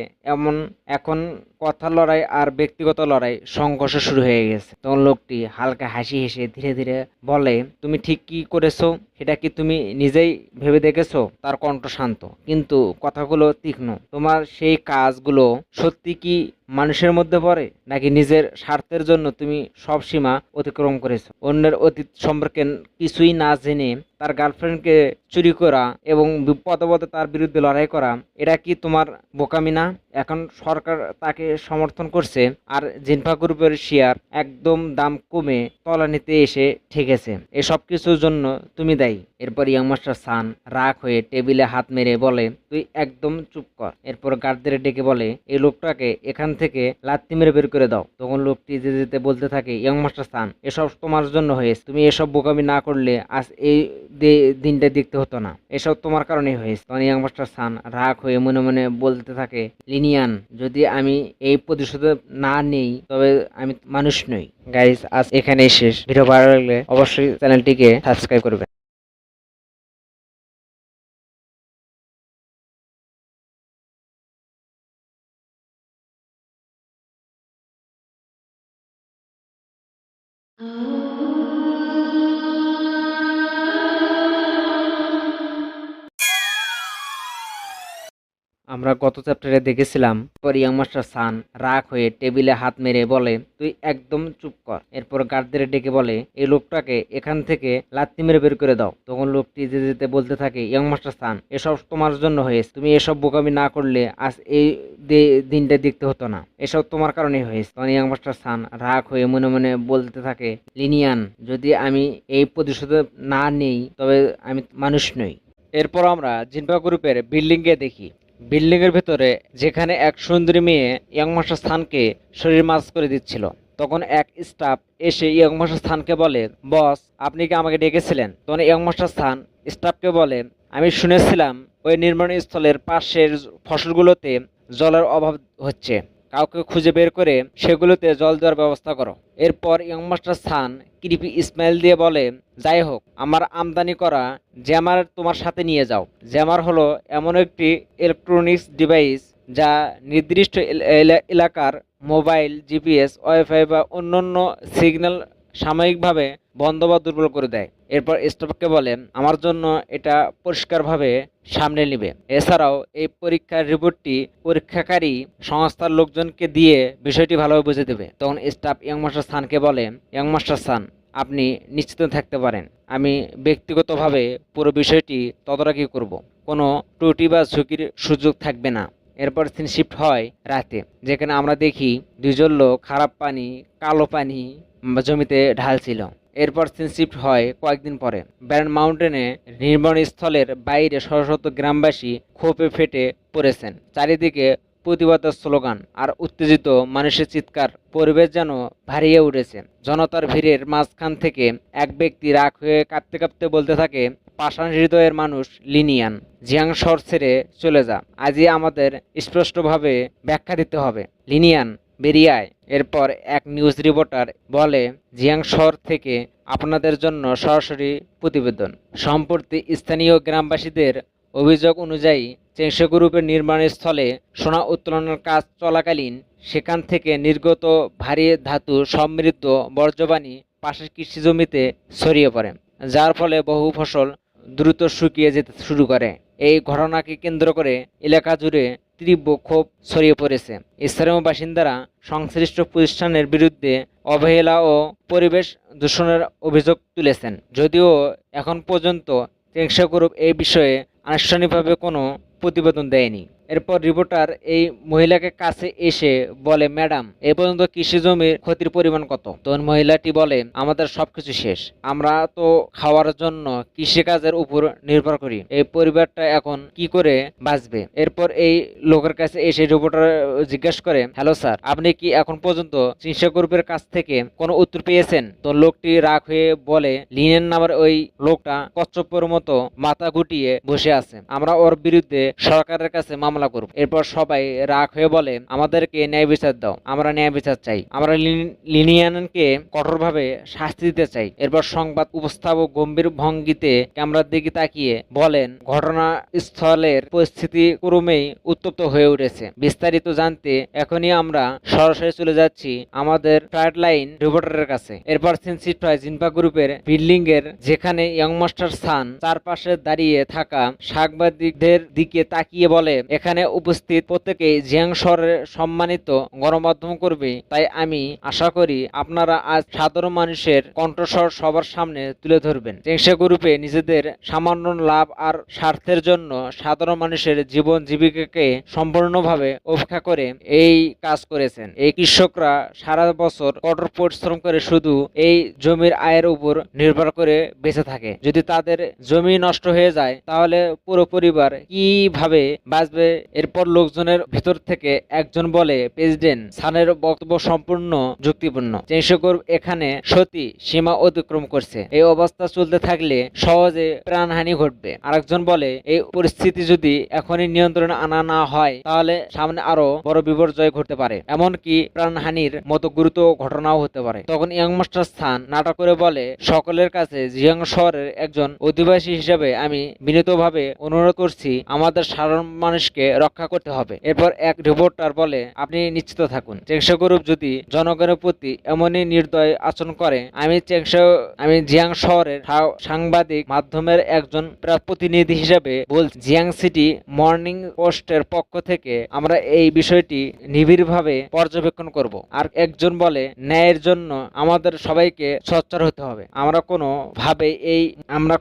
Speaker 1: এখন কথার লড়াই আর ব্যক্তিগত লড়াই সংঘর্ষ শুরু হয়ে গেছে। তখন লোকটি হালকা হাসি হেসে ধীরে ধীরে বলে, তুমি ঠিক কি করেছো সেটা কি তুমি নিজেই ভেবে দেখেছো? তার কণ্ঠ শান্ত কিন্তু কথাগুলো তীক্ষ্ণ। তোমার সেই কাজগুলো সত্যি কি মানুষের মধ্যে পড়ে, নাকি নিজের স্বার্থের জন্য তুমি সব সীমা অতিক্রম করেছো? অন্যের অতীত সম্পর্কে কিছুই না জেনে তার গার্লফ্রেন্ডকে চুরি করা এবং পদে পদে তার বিরুদ্ধে লড়াই করা, এটা কি তোমার বোকামি না? এখন সরকার তাকে সমর্থন করছে আর জিনফা গ্রুপের শেয়ার একদম দাম কমে তলানিতে এসে ঠেকেছে। এসব কিছুর জন্য তুমি দায়ী। এরপর ইয়াং মাস্টার সান রাগ হয়ে টেবিলে হাত মেরে বলে, তুই একদম চুপ কর। এরপর গার্ডদের ডেকে বলে, এই লোকটাকে এখান থেকে লাত্তি মেরে বের করে দাও। তখন লোকটি যেতে যেতে বলতে থাকে, ইয়াং মাস্টার সান, এসব তোমার জন্য হয়েছে। তুমি এসব বোকামি না করলে আজ এই দিনটা দেখতে হতো না। এসব তোমার কারণেই হয়েছে। তখন ইয়াং মাস্টার সান রাগ হয়ে মনে মনে বলতে থাকে, লিনিয়ান, যদি আমি এই প্রতিশোধ না নেই তবে আমি মানুষ নই। গাইস, আজ এখানেই শেষ। ভিডিও ভালো লাগলে অবশ্যই চ্যানেলটিকে সাবস্ক্রাইব করবেন। আমরা গত চ্যাপ্টারে দেখেছিলাম পর ইয়াং মাস্টার সান রাগ হয়ে টেবিলে হাত মেরে বলে, তুই একদম চুপ কর। এরপর গার্ডদের ডেকে বলে, এই লোকটাকে এখান থেকে লাত্তি মেরে বের করে দাও। তখন লোকটি যেতে যেতে বলতে থাকে, ইয়াং মাস্টার সান, এসব তোমার জন্য হয়েছে। তুমি এসব বোকামি না করলে আজ এই দিনটা দেখতে হতো না। এসব তোমার কারণেই হয়েছে। তখন ইয়াং মাস্টার সান রাগ হয়ে মনে মনে বলতে থাকে, লিনিয়ান, যদি আমি এই প্রতিশোধ না নেই তবে আমি মানুষ নই। এরপর আমরা জিনপা গ্রুপের বিল্ডিংয়ে দেখি। বিল্ডিং এর ভেতরে যেখানে এক সুন্দরী মেয়ে ইয়াং মাস্টার স্থানকে শরীর মাস করে দিচ্ছিল, তখন এক স্টাফ এসে ইয়াং মাস্টার স্থানকে বলে, বস, আপনি কি আমাকে ডেকেছিলেন? তখন ইয়াং মাস্টার স্থান স্টাফকে বলে, আমি শুনেছিলাম ওই নির্মাণ স্থলের পাশের ফসলগুলোতে জলের অভাব হচ্ছে। কাউকে খুঁজে বের করে সেগুলোতে জল দেওয়ার ব্যবস্থা করো। এরপর ইয়াং মাস্টার স্থান কৃপি স্মাইল দিয়ে বলে, যাই হোক, আমার আমদানি করা জ্যামার তোমার সাথে নিয়ে যাও। জ্যামার হলো এমন একটি ইলেকট্রনিক্স ডিভাইস যা নির্দিষ্ট এলাকার মোবাইল, জিপিএস, ওয়াইফাই বা অন্যান্য সিগন্যাল সাময়িকভাবে বন্ধ বা দুর্বল করে দেয়। এরপর স্টাফকে বলেন, আমার জন্য এটা পরিষ্কারভাবে সামনে নিবে। এছাড়াও এই পরীক্ষার রিপোর্টটি পরীক্ষাকারী সংস্থার লোকজনকে দিয়ে বিষয়টি ভালোভাবে বুঝে দেবে। তখন স্টাফ ইয়াং মাস্টার সানকে বলে, ইয়াং মাস্টার সান, আপনি নিশ্চিত থাকতে পারেন, আমি ব্যক্তিগতভাবে পুরো বিষয়টি তদারকি করব। কোনো ত্রুটি বা ঝুঁকির সুযোগ থাকবে না। এরপর সিন শিফট হয় রাতে, যেখানে আমরা দেখি দুজন লোক খারাপ পানি, কালো পানি জমিতে ঢালছিল। এরপর সিন শিফট হয় কয়েকদিন পরে। ব্যান্ড মাউন্টেনে নির্মাণ স্থলের বাইরে শত শত গ্রামবাসী ক্ষোভে ফেটে পড়েছেন। চারিদিকে প্রতিবাদের স্লোগান আর উত্তেজিত মানুষের চিৎকার। পরিবেশ যেন ভারিয়ে উঠেছে। জনতার ভিড়ের মাঝখান থেকে এক ব্যক্তি রাগ হয়ে কাঁপতে কাঁপতে বলতে থাকে, পাষাণ হৃদয়ের মানুষ লিনিয়ান, জিয়াং শহর ছেড়ে চলে যা। আজই আমাদের স্পষ্টভাবে ব্যাখ্যা দিতে হবে। লিনিয়ান, বেরিয়ে আয়। এরপর এক নিউজ রিপোর্টার বলে, জিয়াং শহর থেকে আপনাদের জন্য সরাসরি প্রতিবেদন। সম্প্রতি স্থানীয় গ্রামবাসীদের অভিযোগ অনুযায়ী চেংশো গ্রুপের নির্মাণস্থলে সোনা উত্তোলনের কাজ চলাকালীন সেখান থেকে নির্গত ভারী ধাতু সমৃদ্ধ বর্জ্যবাণী পাশের কৃষি জমিতে ছড়িয়ে পড়ে, যার ফলে বহু ফসল দ্রুত শুকিয়ে যেতে শুরু করে। এই ঘটনাকে কেন্দ্র করে এলাকা জুড়ে তীব্র ক্ষোভ ছড়িয়ে পড়েছে। স্থানীয় বাসিন্দারা সংশ্লিষ্ট প্রতিষ্ঠানের বিরুদ্ধে অবহেলা ও পরিবেশ দূষণের অভিযোগ তুলেছেন। যদিও এখন পর্যন্ত চেংশো গ্রুপ এই বিষয়ে আনুষ্ঠানিকভাবে কোনো প্রতিবেদন দেয়নি। এরপর রিপোর্টার এই মহিলাকে কাছে এসে বলে, ম্যাডাম, এ পর্যন্ত কৃষি জমির ক্ষতির পরিমাণ কত? তখন মহিলাটি বলে, আমাদের সবকিছু শেষ। আমরা তো খাওয়ার জন্য কৃষিকাজের উপর নির্ভর করি। এই পরিবারটা এখন কি করে বাঁচবে? এরপর এই লোকের কাছে এসে রিপোর্টার জিজ্ঞেস করে, হ্যালো স্যার, আপনি কি এখন পর্যন্ত চিকিৎসা গ্রুপের কাছ থেকে কোনো উত্তর পেয়েছেন? তো লোকটি রাগ হয়ে বলে, লিনেন নামের ওই লোকটা কচ্ছপের মতো মাথা গুটিয়ে বসে আছে। আমরা ওর বিরুদ্ধে সরকারের কাছে মামলা মামলা করব। এরপর সবাই রাগ হয়ে বলে, আমাদেরকে ন্যায় বিচার দাও, আমরা ন্যায় বিচার চাই, আমরা লিনিয়ানকে কঠোরভাবে শাস্তি দিতে চাই। এরপর সংবাদ উপস্থাপক গম্ভীর ভঙ্গিতে ক্যামেরার দিকে তাকিয়ে বলেন, ঘটনাস্থলের পরিস্থিতি ক্রমেই উত্তপ্ত হয়ে উঠেছে। বিস্তারিত জানতে এখনই আমরা সরাসরি চলে যাচ্ছি আমাদের ফ্লাড লাইন রিপোর্টারের কাছে। এরপর সিন শিফট হয় জিনপা গ্রুপের বিল্ডিং এর, যেখানে ইয়ং মাস্টার সান চারপাশে দাঁড়িয়ে থাকা সাংবাদিকদের দিকে তাকিয়ে বলে, এখানে উপস্থিত প্রত্যেকেই জিয়াং শহরের সম্মানিত গণমাধ্যম কর্মী, তাই আমি আশা করি আপনারা আজ সাধারণ মানুষের কণ্ঠস্বর সবার সামনে তুলে ধরবেন। চেংসা গ্রুপে নিজেদের সামান্য লাভ আর স্বার্থের জন্য সাধারণ মানুষের জীবন জীবিকাকে সম্পূর্ণভাবে উপেক্ষা করে এই কাজ করেছেন। এই কৃষকরা সারা বছর কঠোর পরিশ্রম করে শুধু এই জমির আয়ের উপর নির্ভর করে বেঁচে থাকে। যদি তাদের জমি নষ্ট হয়ে যায় তাহলে পুরো পরিবার কিভাবে বাঁচবে? এরপর লোকজনের ভিতর থেকে একজন বলে, প্রেসিডেন্ট সানের বক্তব্য সম্পূর্ণ যুক্তিপূর্ণ। চেংসা গ্রুপ এখানে সত্যি সীমা অতিক্রম করছে। এই অবস্থা চলতে থাকলে সহজে প্রাণহানি ঘটবে। আরেকজন বলে, এই পরিস্থিতি যদি এখনই নিয়ন্ত্রণে আনা না হয় তাহলে সামনে আরো বড় বিপর্যয় ঘটতে পারে, এমনকি প্রাণহানির মতো গুরুতর ঘটনাও হতে পারে। তখন ইয়াং মাস্টার স্থান নাটক করে বলে, সকলের কাছে জিয়াং শহরের একজন অধিবাসী হিসেবে আমি বিনীতভাবে অনুরোধ করছি, আমাদের সাধারণ মানুষকে রক্ষা করতে হবে। এরপর এক রিপোর্টার বলে, আপনি নিশ্চিত থাকুন, চেংসা গ্রুপ যদি জনগণের প্রতি এমনই নির্দয় আচরণ করে, আমি জিয়াং শহরের সাংবাদিক মাধ্যমের একজন প্রতিনিধি হিসেবে বলছি, জিয়াং সিটি মর্নিং পোস্টের পক্ষ থেকে আমরা এই বিষয়টি নিবিড়ভাবে পর্যবেক্ষণ করব। আর একজন বলে, ন্যায়ের জন্য আমাদের সবাইকে সোচ্চার হতে হবে। আমরা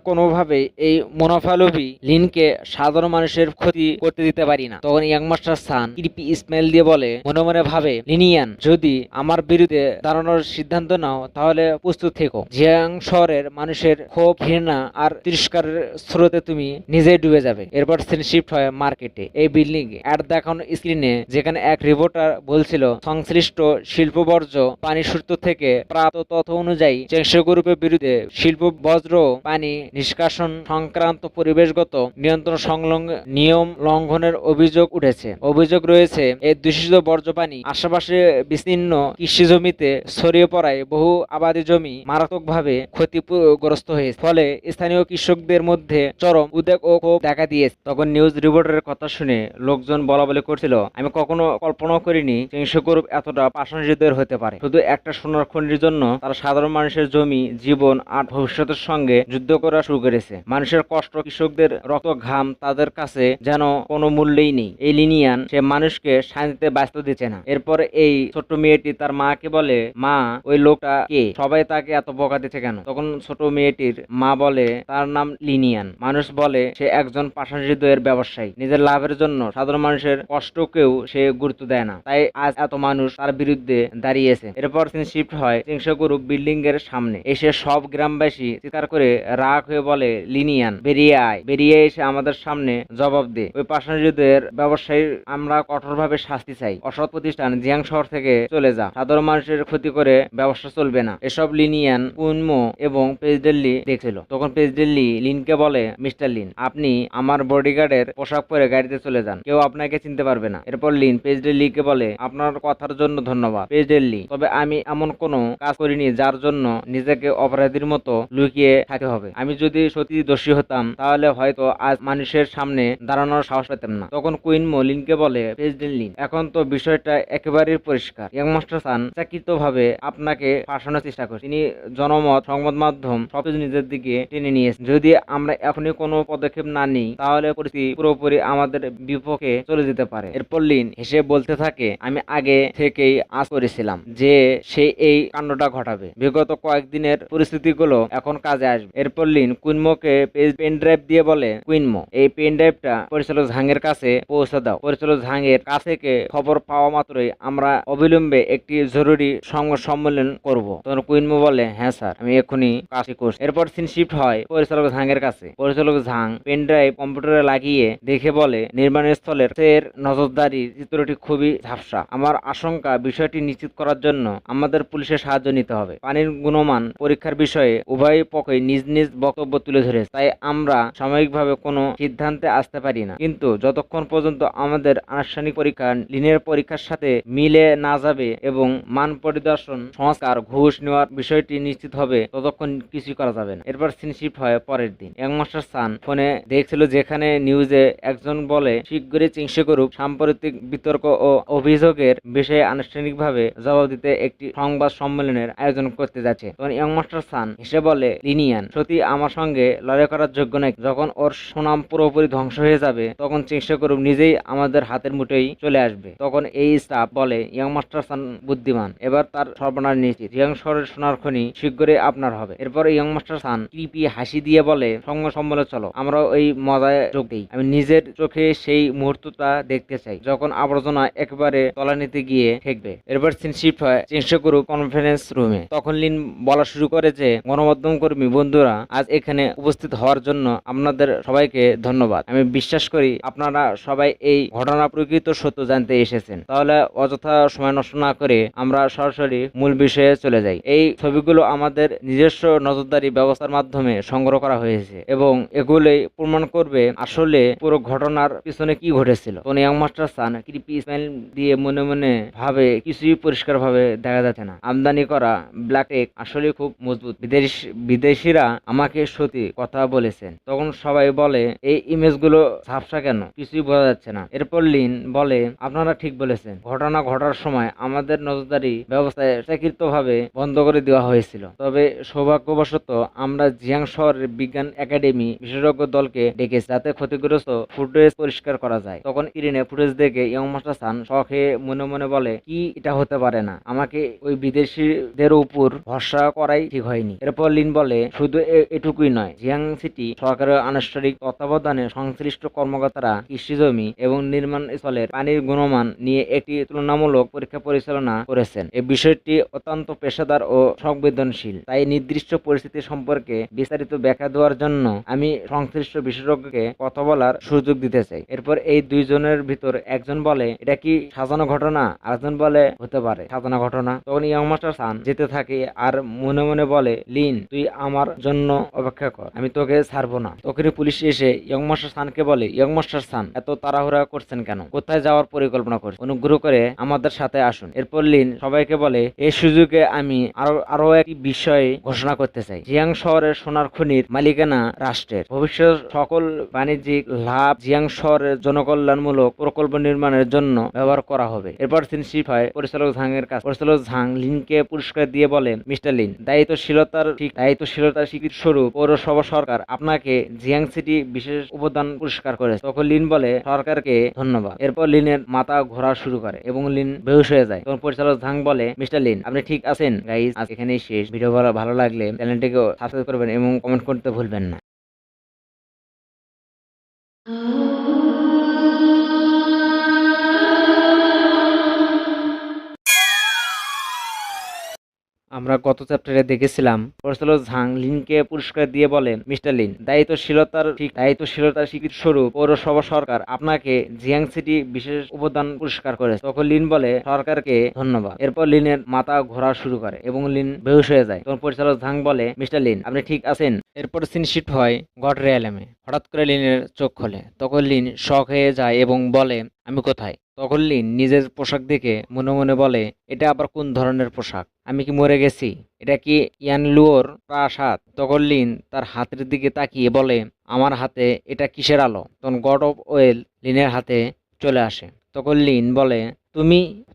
Speaker 1: কোনোভাবেই এই মুনাফালোভী লিনকে সাধারণ মানুষের ক্ষতি করতে দিতে পারি না। তখন ইয়াং মাস্টার সান কৃপি ইসমাইল দিয়ে বলে, মনে মনে ভাবে, লিনিয়ান, যদি আমার বিরুদ্ধে দাঁড়ানোর সিদ্ধান্ত নাও তাহলে প্রস্তুত থেকো। জিয়াং শহরের মানুষের ক্ষোভ, ঘৃণা আর তিরস্কারের স্রোতে তুমি নিজেই ডুবে যাবে। এরপর সিন শিফট হয় মার্কেটে। এই বিল্ডিং অ্যাড দেখানো স্ক্রিনে, যেখানে এক রিপোর্টার বলছিল, সংশ্লিষ্ট শিল্প বর্জ্য পানি সূত্র থেকে প্রাপ্ত তথ্য অনুযায়ী চেংসা গ্রুপের বিরুদ্ধে শিল্প বজ্র পানি নিষ্কাশন সংক্রান্ত পরিবেশগত নিয়ন্ত্রণ সংলগ্ন নিয়ম লঙ্ঘনের অভিযোগ উঠেছে। অভিযোগ রয়েছে, এই দূষিত বর্জ্য পানি আশেপাশে বিস্তীর্ণ কৃষি জমিতে ছড়িয়ে পড়ায় বহু আবাদি জমি মারাত্মকভাবে ক্ষতিগ্রস্ত হয়েছে। ফলে স্থানীয় কৃষকদের মধ্যে চরম উদ্বেগ ও ক্ষোভ দেখা দিয়েছে। তখন নিউজ রিপোর্টারের কথা শুনে লোকজন বলা বলি করছিল, আমি কখনো কল্পনাও করিনি চেংসা গ্রুপ এতটা পাষাণহৃদয়ের হতে পারে। শুধু একটা সোনার খনির জন্য তারা সাধারণ মানুষের জমি, জীবন আর ভবিষ্যতের সঙ্গে যুদ্ধ করা শুরু করেছে। মানুষের কষ্ট, কৃষকদের রক্ত, ঘাম তাদের কাছে যেন কোনো মূল্যই নেই। এই লিনিয়ান, সে মানুষকে শান্তিতে বাঁচতে দিচ্ছে না। এরপর এই ছোট্ট মেয়েটি তার মাকে বলে, মা, ওই লোকটা কে? সবাই তাকে এত বকা দিচ্ছে কেন? তখন ছোট মেয়েটির মা বলে, তার নাম লিনিয়ান। মানুষ বলে সে একজন পাষাণহৃদয়ের ব্যবসায়ী। নিজের লাভের জন্য সাধারণ মানুষের কষ্টকেও সে গুরুত্ব দেয় না, তাই আজ এত মানুষ তার বিরুদ্ধে দাঁড়িয়েছে। এরপর সিন শিফট হয় চেংসা গ্রুপ বিল্ডিং এর সামনে। এসে সব গ্রামবাসী চিৎকার করে রাগ হয়ে বলে, লিনিয়ান, বেরিয়ে আয়, বেরিয়ে এসে আমাদের সামনে জবাব দে। ওই পাষাণহৃদয়ের ব্যবসায়ী আমরা কঠোরভাবে শাস্তি চাই। অসৎ প্রতিষ্ঠান জিয়াং শহর থেকে চলে যা। সাধারণ মানুষের ক্ষতি করে ব্যবসা চলবে না। এসব লিনিয়ান, কুনমো এবং প্রেসিডেন্ট লি দেখছিল। তখন প্রেসিডেন্ট লি লিনকে বলে, মিস্টার লিন, আপনি আমার বডিগার্ডের পোশাক পরে গাড়িতে চলে যান, কেউ আপনাকে চিনতে পারবে না। এরপর লিন প্রেসিডেন্ট লিকে বলে, আপনার কথার জন্য ধন্যবাদ প্রেসিডেন্ট লি, তবে আমি এমন কোনো কাজ করিনি যার জন্য নিজেকে অপরাধীর মতো লুকিয়ে থাকতে হবে। আমি যদি সত্যি দোষী হতাম তাহলে হয়তো আজ মানুষের সামনে দাঁড়ানোর সাহস পেতাম না। তখন কুইনমো লিনকে বলে, প্রেসিডেন্ট লিন, এখন তো বিষয়টা একেবারেই পরিষ্কার। ইয়াং মাস্টার সান চাকিতভাবে আপনাকে ফাঁসানোর চেষ্টা করে। তিনি জনমত, সংবাদ মাধ্যম সবকিছু নিজের দিকে টেনে নিয়েছেন। যদি আমরা এখনই কোনো পদক্ষেপ না নিই তাহলে পরিস্থিতি পুরোপুরি আমাদের বিপক্ষে চলে যেতে পারে। এরপর লিন হেসে বলতে থাকে, আমি আগে থেকেই আশা করেছিলাম যে সে এই কাণ্ডটা ঘটাবে। বিগত কয়েকদিনের পরিস্থিতিগুলো এখন কাজে আসবে। এরপর লিন কুইনমোকে পেন ড্রাইভ দিয়ে বলে, কুইনমো, এই পেন ড্রাইভটা পরিচালক ঝাংয়ের কাছে পৌঁছে দাও। পরিচালক ঝাংয়ের কাছ থেকে খবর পাওয়া মাত্রই আমরা অবিলম্বে একটি জরুরি সংবাদ সম্মেলন করব। তখন কুইনমো বলে, হ্যাঁ স্যার, আমি এক্ষুনি কাজটি করছি। এরপর সিন শিফট হয় পরিচালক ঝাংয়ের কাছে। পরিচালক ঝাং পেন ড্রাইভ কম্পিউটারে লাগিয়ে দেখে বলে, নির্মাণ স্থলের নজরদারির চিত্রটি খুবই ঝাপসা। আমার আশঙ্কা বিষয়টি নিশ্চিত করার জন্য আমাদের পুলিশের সাহায্য নিতে হবে। পানির গুণমান পরীক্ষার বিষয়ে উভয় পক্ষই নিজ নিজ বক্তব্য তুলে ধরেছে, তাই আমরা সাময়িকভাবে কোনো সিদ্ধান্তে আসতে পারি না। কিন্তু যত যতক্ষণ পর্যন্ত আমাদের আনুষ্ঠানিক পরীক্ষা লিনের পরীক্ষার সাথে মিলে না যাবে এবং মান পরিদর্শন সংস্কার ঘুষ নেওয়ার বিষয়টি নিশ্চিত হবে ততক্ষণ কিছুই করা যাবে না। এরপর সিন শিফট হয় পরের দিন। ইয়াংমাস্টার সান ফোনে দেখছিল যেখানে নিউজে একজন বলে শীঘ্রই চিংসে গ্রুপ সাম্প্রতিক বিতর্ক ও অভিযোগের বিষয়ে আনুষ্ঠানিকভাবে জবাব দিতে একটি সংবাদ সম্মেলনের আয়োজন করতে যাচ্ছে। তখন ইয়াংমাস্টার সান হেসে বলে, লিনিয়ান সত্যি আমার সঙ্গে লড়াই করার যোগ্য নয়। যখন ওর সুনাম পুরোপুরি ধ্বংস হয়ে যাবে তখন চিংসে গ্রুপ নিজেই আমাদের হাতের মুঠোয় চলে আসবে। তখন এই স্টাফ বলে, ইয়াংমাস্টার সান বুদ্ধিমান, এবার তার সর্বনাশ নিশ্চিত। জিয়াং শহরের সোনার খনি শীঘ্রই আপনার হবে। এরপর ইয়াংমাস্টার সান কৃপি হাসি দিয়ে বলে, সংবাদ সম্মেলনে চলো, আমরা ওই মজায় যোগ দিই। আমি নিজের চোখে সেই মুহূর্তটা দেখতে চাই যখন আবর্জনা একেবারে তলানিতে গিয়ে ঠেকবে। এরপর সিন শিফট হয় চিংসে গ্রুপ কনফারেন্স রুমে। তখন লিন বলা শুরু করে যে, গণমাধ্যম কর্মী বন্ধুরা, আজ এখানে উপস্থিত হওয়ার জন্য আপনাদের সবাইকে ধন্যবাদ। আমি বিশ্বাস করি আপনারা সবাই এই ঘটনা প্রকৃত সত্য জানতে এসেছেন। তাহলে অযথা সময় নষ্ট না করে আমরা সরাসরি মূল বিষয়ে চলে যাই। এই ছবিগুলো আমাদের নিজস্ব নজরদারি ব্যবস্থার মাধ্যমে সংগ্রহ করা হয়েছে এবং এগুলোই প্রমাণ করবে আসলে পুরো ঘটনার পিছনে কি ঘটেছিল। তখন ইয়াংমাস্টার সান কৃপি স্মাইল দিয়ে মনে মনে ভাবে, কিছুই পরিষ্কার ভাবে দেখা যাচ্ছে না। আমদানি করা ব্ল্যাক টেক আসলে খুব মজবুত। বিদেশিরা আমাকে সত্যি কথা বলেছেন। তখন সবাই বলে, এই ইমেজগুলো ঝাপসা কেন, কিছুই বোঝা যাচ্ছে না। এরপর লিন বলে, আপনারা ঠিক বলেছেন, ঘটনা ঘটার সময় আমাদের নজরদারি ব্যবস্থায় ভাবে বন্ধ করে দেওয়া হয়েছিল। তবে সৌভাগ্যবশত আমরা জিয়াং শহরের বিজ্ঞান একাডেমি বিশেষজ্ঞ দলকে ডেকেছি যাতে ক্ষতিগ্রস্ত ফুটেজ পরিষ্কার করা যায়। তখন স্ক্রিনে ফুটেজ দেখে ইয়াংমাস্টার সান শখে মনে মনে বলে, কি এটা হতে পারে না, আমাকে ওই বিদেশিদের উপর ভরসা করাই ঠিক হয়নি। এরপর লিন বলে, শুধু এটুকুই নয়, জিয়াং সিটি সরকারের আনুষ্ঠানিক তত্ত্বাবধানে সংশ্লিষ্ট কর্মকর্তারা কৃষি জমি এবং নির্মাণ স্থলের পানির গুণমান নিয়ে একটি তুলনামূলক পরীক্ষা পরিচালনা করেছেন। এই বিষয়টি অত্যন্ত পেশাদার ও সংবেদনশীল, তাই নির্দিষ্ট পরিস্থিতি সম্পর্কে বিস্তারিত ব্যাখ্যা দেওয়ার জন্য আমি সংশ্লিষ্ট বিশেষজ্ঞকে কথা বলার সুযোগ দিতে চাই। এরপর এই দুইজনের ভিতর একজন বলে, এটা কি সাজানো ঘটনা? আরেকজন বলে, হতে পারে সাজানো ঘটনা। তখন ইয়াংমাস্টার সান যেতে থাকে আর মনে মনে বলে, লিন তুই আমার জন্য অপেক্ষা কর, আমি তোকে ছাড়বো না। তখনই পুলিশ এসে ইয়াংমাস্টার সানকে বলে, ইয়াংমাস্টার সান এত তাড়াহুড়া করছেন কেন, কোথায় যাওয়ার পরিকল্পনা করছেন, অনুগ্রহ করে আমাদের সাথে আসুন। এরপর লিন সবাইকে বলে, এই সুযোগে আমি আরো একটি বিষয় ঘোষণা করতে চাই। জিয়াং শহরের সোনার খনির মালিকানা রাষ্ট্রের। ভবিষ্যৎ সকল বাণিজ্যিক লাভ জিয়াং শহরের জনকল্যাণমূলক প্রকল্প নির্মাণের জন্য ব্যবহার করা হবে। এরপর সিন শিফট হয় পরিচালক ঝাং এর কাছে। পরিচালক ঝাং লিনকে পুরস্কার দিয়ে বলে, মিস্টার লিন, দায়িত্বশীলতার স্বীকৃতি স্বরূপ পৌরসভা সরকার আপনাকে জিয়াং সিটি বিশেষ অবদান পুরস্কার করেছে। তখন লিন বলে, সরকারকে ধন্যবাদ। এরপর লিনের মাথা ঘোরা শুরু করে এবং লিন বেহুশ হয়ে যায়। তখন পরিচালক ঝাং বলে, মিস্টার লিন, আপনি ঠিক আছেন? গাইজ, আজ এখানেই শেষ। ভিডিও ভালো লাগলে চ্যানেলটিকে সাবস্ক্রাইব করবেন এবং কমেন্ট করতে ভুলবেন না। আমরা গত চ্যাপ্টারে দেখেছিলাম পরিচালক ঝাং লিনকে পুরস্কার দিয়ে বলেন, মিস্টার লিন, দায়িত্বশীলতার স্বীকৃতি স্বরূপ পৌরসভা সরকার আপনাকে জিয়াং সিটি বিশেষ অবদান পুরস্কার করেছে। তখন লিন বলে, সরকারকে ধন্যবাদ। এরপর লিনের মাথা ঘোরা শুরু করে এবং লিন বেহুশ হয়ে যায়। তখন পরিচালক ঝাং বলে, মিস্টার লিন, আপনি ঠিক আছেন? এরপর সিন শিফট হয় গড রিয়ালামে। হঠাৎ করে লিনের চোখ খোলে। তখন লিন শক হয়ে যায় এবং বলে, আমি কোথায়? তখন লিন নিজের পোশাক দেখে মনে মনে বলে, এটা আবার কোন ধরনের পোশাক? আমি কি মরে গেছি? এটা কি ইয়ানলুওর প্রাসাদ? তখন লিন তার হাতের দিকে তাকিয়ে বলে, আমার হাতে এটা কিসের আলো? তখন গড অফ ওয়েল লিনের হাতে চলে আসে। তখন লিন বলে,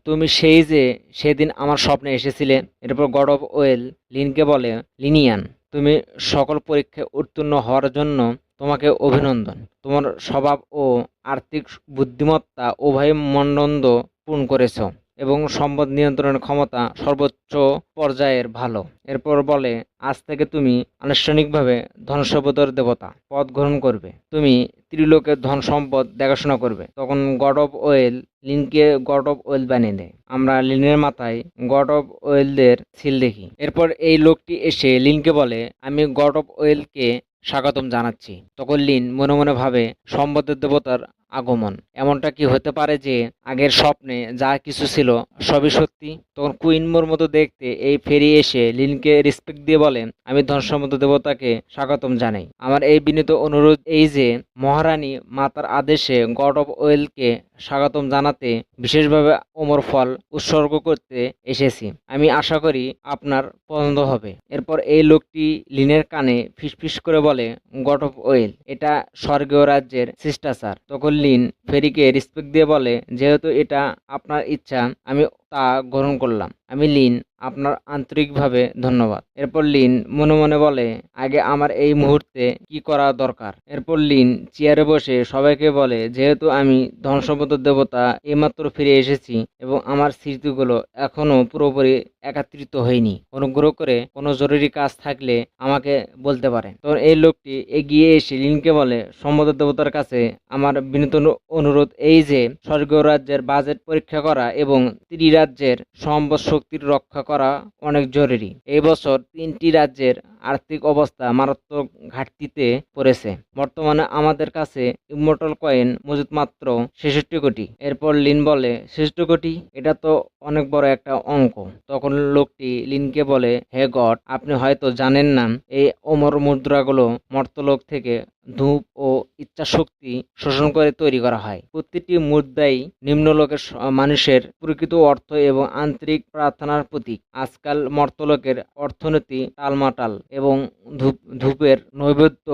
Speaker 1: তুমি সেই যে সেদিন আমার স্বপ্নে এসেছিলে। এরপর গড অফ ওয়েল লিনকে বলে, লিনিয়ান, তুমি সকল পরীক্ষায় উত্তীর্ণ হওয়ার জন্য তোমাকে অভিনন্দন। তোমার স্বভাব ও আর্থিক বুদ্ধিমত্তা উভয় মানদণ্ড পূরণ করেছ এবং সম্পদ নিয়ন্ত্রণের ক্ষমতা সর্বোচ্চ পর্যায়ের ভালো। এরপর বলে, আজ থেকে তুমি আনুষ্ঠানিকভাবে ধন সম্পদের দেবতা পদ গ্রহণ করবে। তুমি ত্রিলোকের ধন সম্পদ দেখাশোনা করবে। তখন গড অফ ওয়েল লিনকে গড অফ ওয়েল বানিয়ে দেয়। আমরা লিনের মাথায় গড অফ ওয়েলদের সিল দেখি। এরপর এই লোকটি এসে লিনকে বলে, আমি গড অফ ওয়েলকে স্বাগতম জানাচ্ছি। তখন লিন মনে মনে ভাবে, সম্পদের দেবতার আগমন। এমনটা কি হতে পারে যে আগের স্বপ্নে যা কিছু ছিল সবই সত্যি? তখন কুইনমোর মতো দেখতে এই ফেরি এসে লিনকে রেসপেক্ট দিয়ে বলে, আমি ধনসম্পদ দেবতাকে স্বাগতম জানাই। আমার এই বিনীত অনুরোধ এই যে মহারানী মাতার আদেশে গড অফ ওয়েলকে স্বাগতম জানাতে বিশেষভাবে ওমর ফল উৎসর্গ করতে এসেছি। আমি আশা করি আপনার পছন্দ হবে। এরপর এই লোকটি লিনের কানে ফিসফিস করে বলে, গড অফ ওয়েল, এটা স্বর্গীয় রাজ্যের শিষ্টাচার। তখন লিন ফেরিকে রেসপেক্ট দিয়ে বলে, যেহেতু এটা আপনার ইচ্ছা আমি তা গ্রহণ করলাম। আমি লিন, আপনার আন্তরিকভাবে ধন্যবাদ। এরপর লিন মনে মনে বলে, আগে আমার এই মুহূর্তে কি করা দরকার। এরপর লিন চেয়ারে বসে সবাইকে বলে, যেহেতু আমি ধনসম্পদ দেবতা এইমাত্র ফিরে এসেছি এবং আমার স্মৃতিগুলো এখনো পুরোপুরি একত্রিত হয়নি, অনুগ্রহ করে কোনো জরুরি কাজ থাকলে আমাকে বলতে পারেন। তখন এই লোকটি এগিয়ে এসে লিনকে বলে, সম্পদ দেবতার কাছে আমার বিনীত অনুরোধ এই যে স্বর্গীয় রাজ্যের বাজেট পরীক্ষা করা এবং ত্রিরাজ্যের সম্পদ শক্তির রক্ষা করা অনেক জরুরি। এই বছর 3টি রাজ্যের আর্থিক অবস্থা মারাত্মক ঘাটতিতে পড়েছে। বর্তমানে আমাদের কাছে ইমমর্টাল কয়েন মজুদ মাত্র 66 কোটি। এরপর লিন বলে, 66 কোটি? এটা তো অনেক বড় একটা অঙ্ক। তখন লোকটি লিনকে বলে, হে গড, আপনি হয়তো জানেন না এই অমর মুদ্রাগুলো মর্তলোক থেকে ধূপ ও ইচ্ছাশক্তি শোষণ করে তৈরি করা হয়। প্রতিটি মুদ্রাই নিম্নলোকের মানুষের প্রকৃত অর্থ এবং আন্তরিক প্রার্থনার প্রতীক। আজকাল মর্তলোকের অর্থনীতি টালমাটাল এবং ধূপের নৈবেদ্য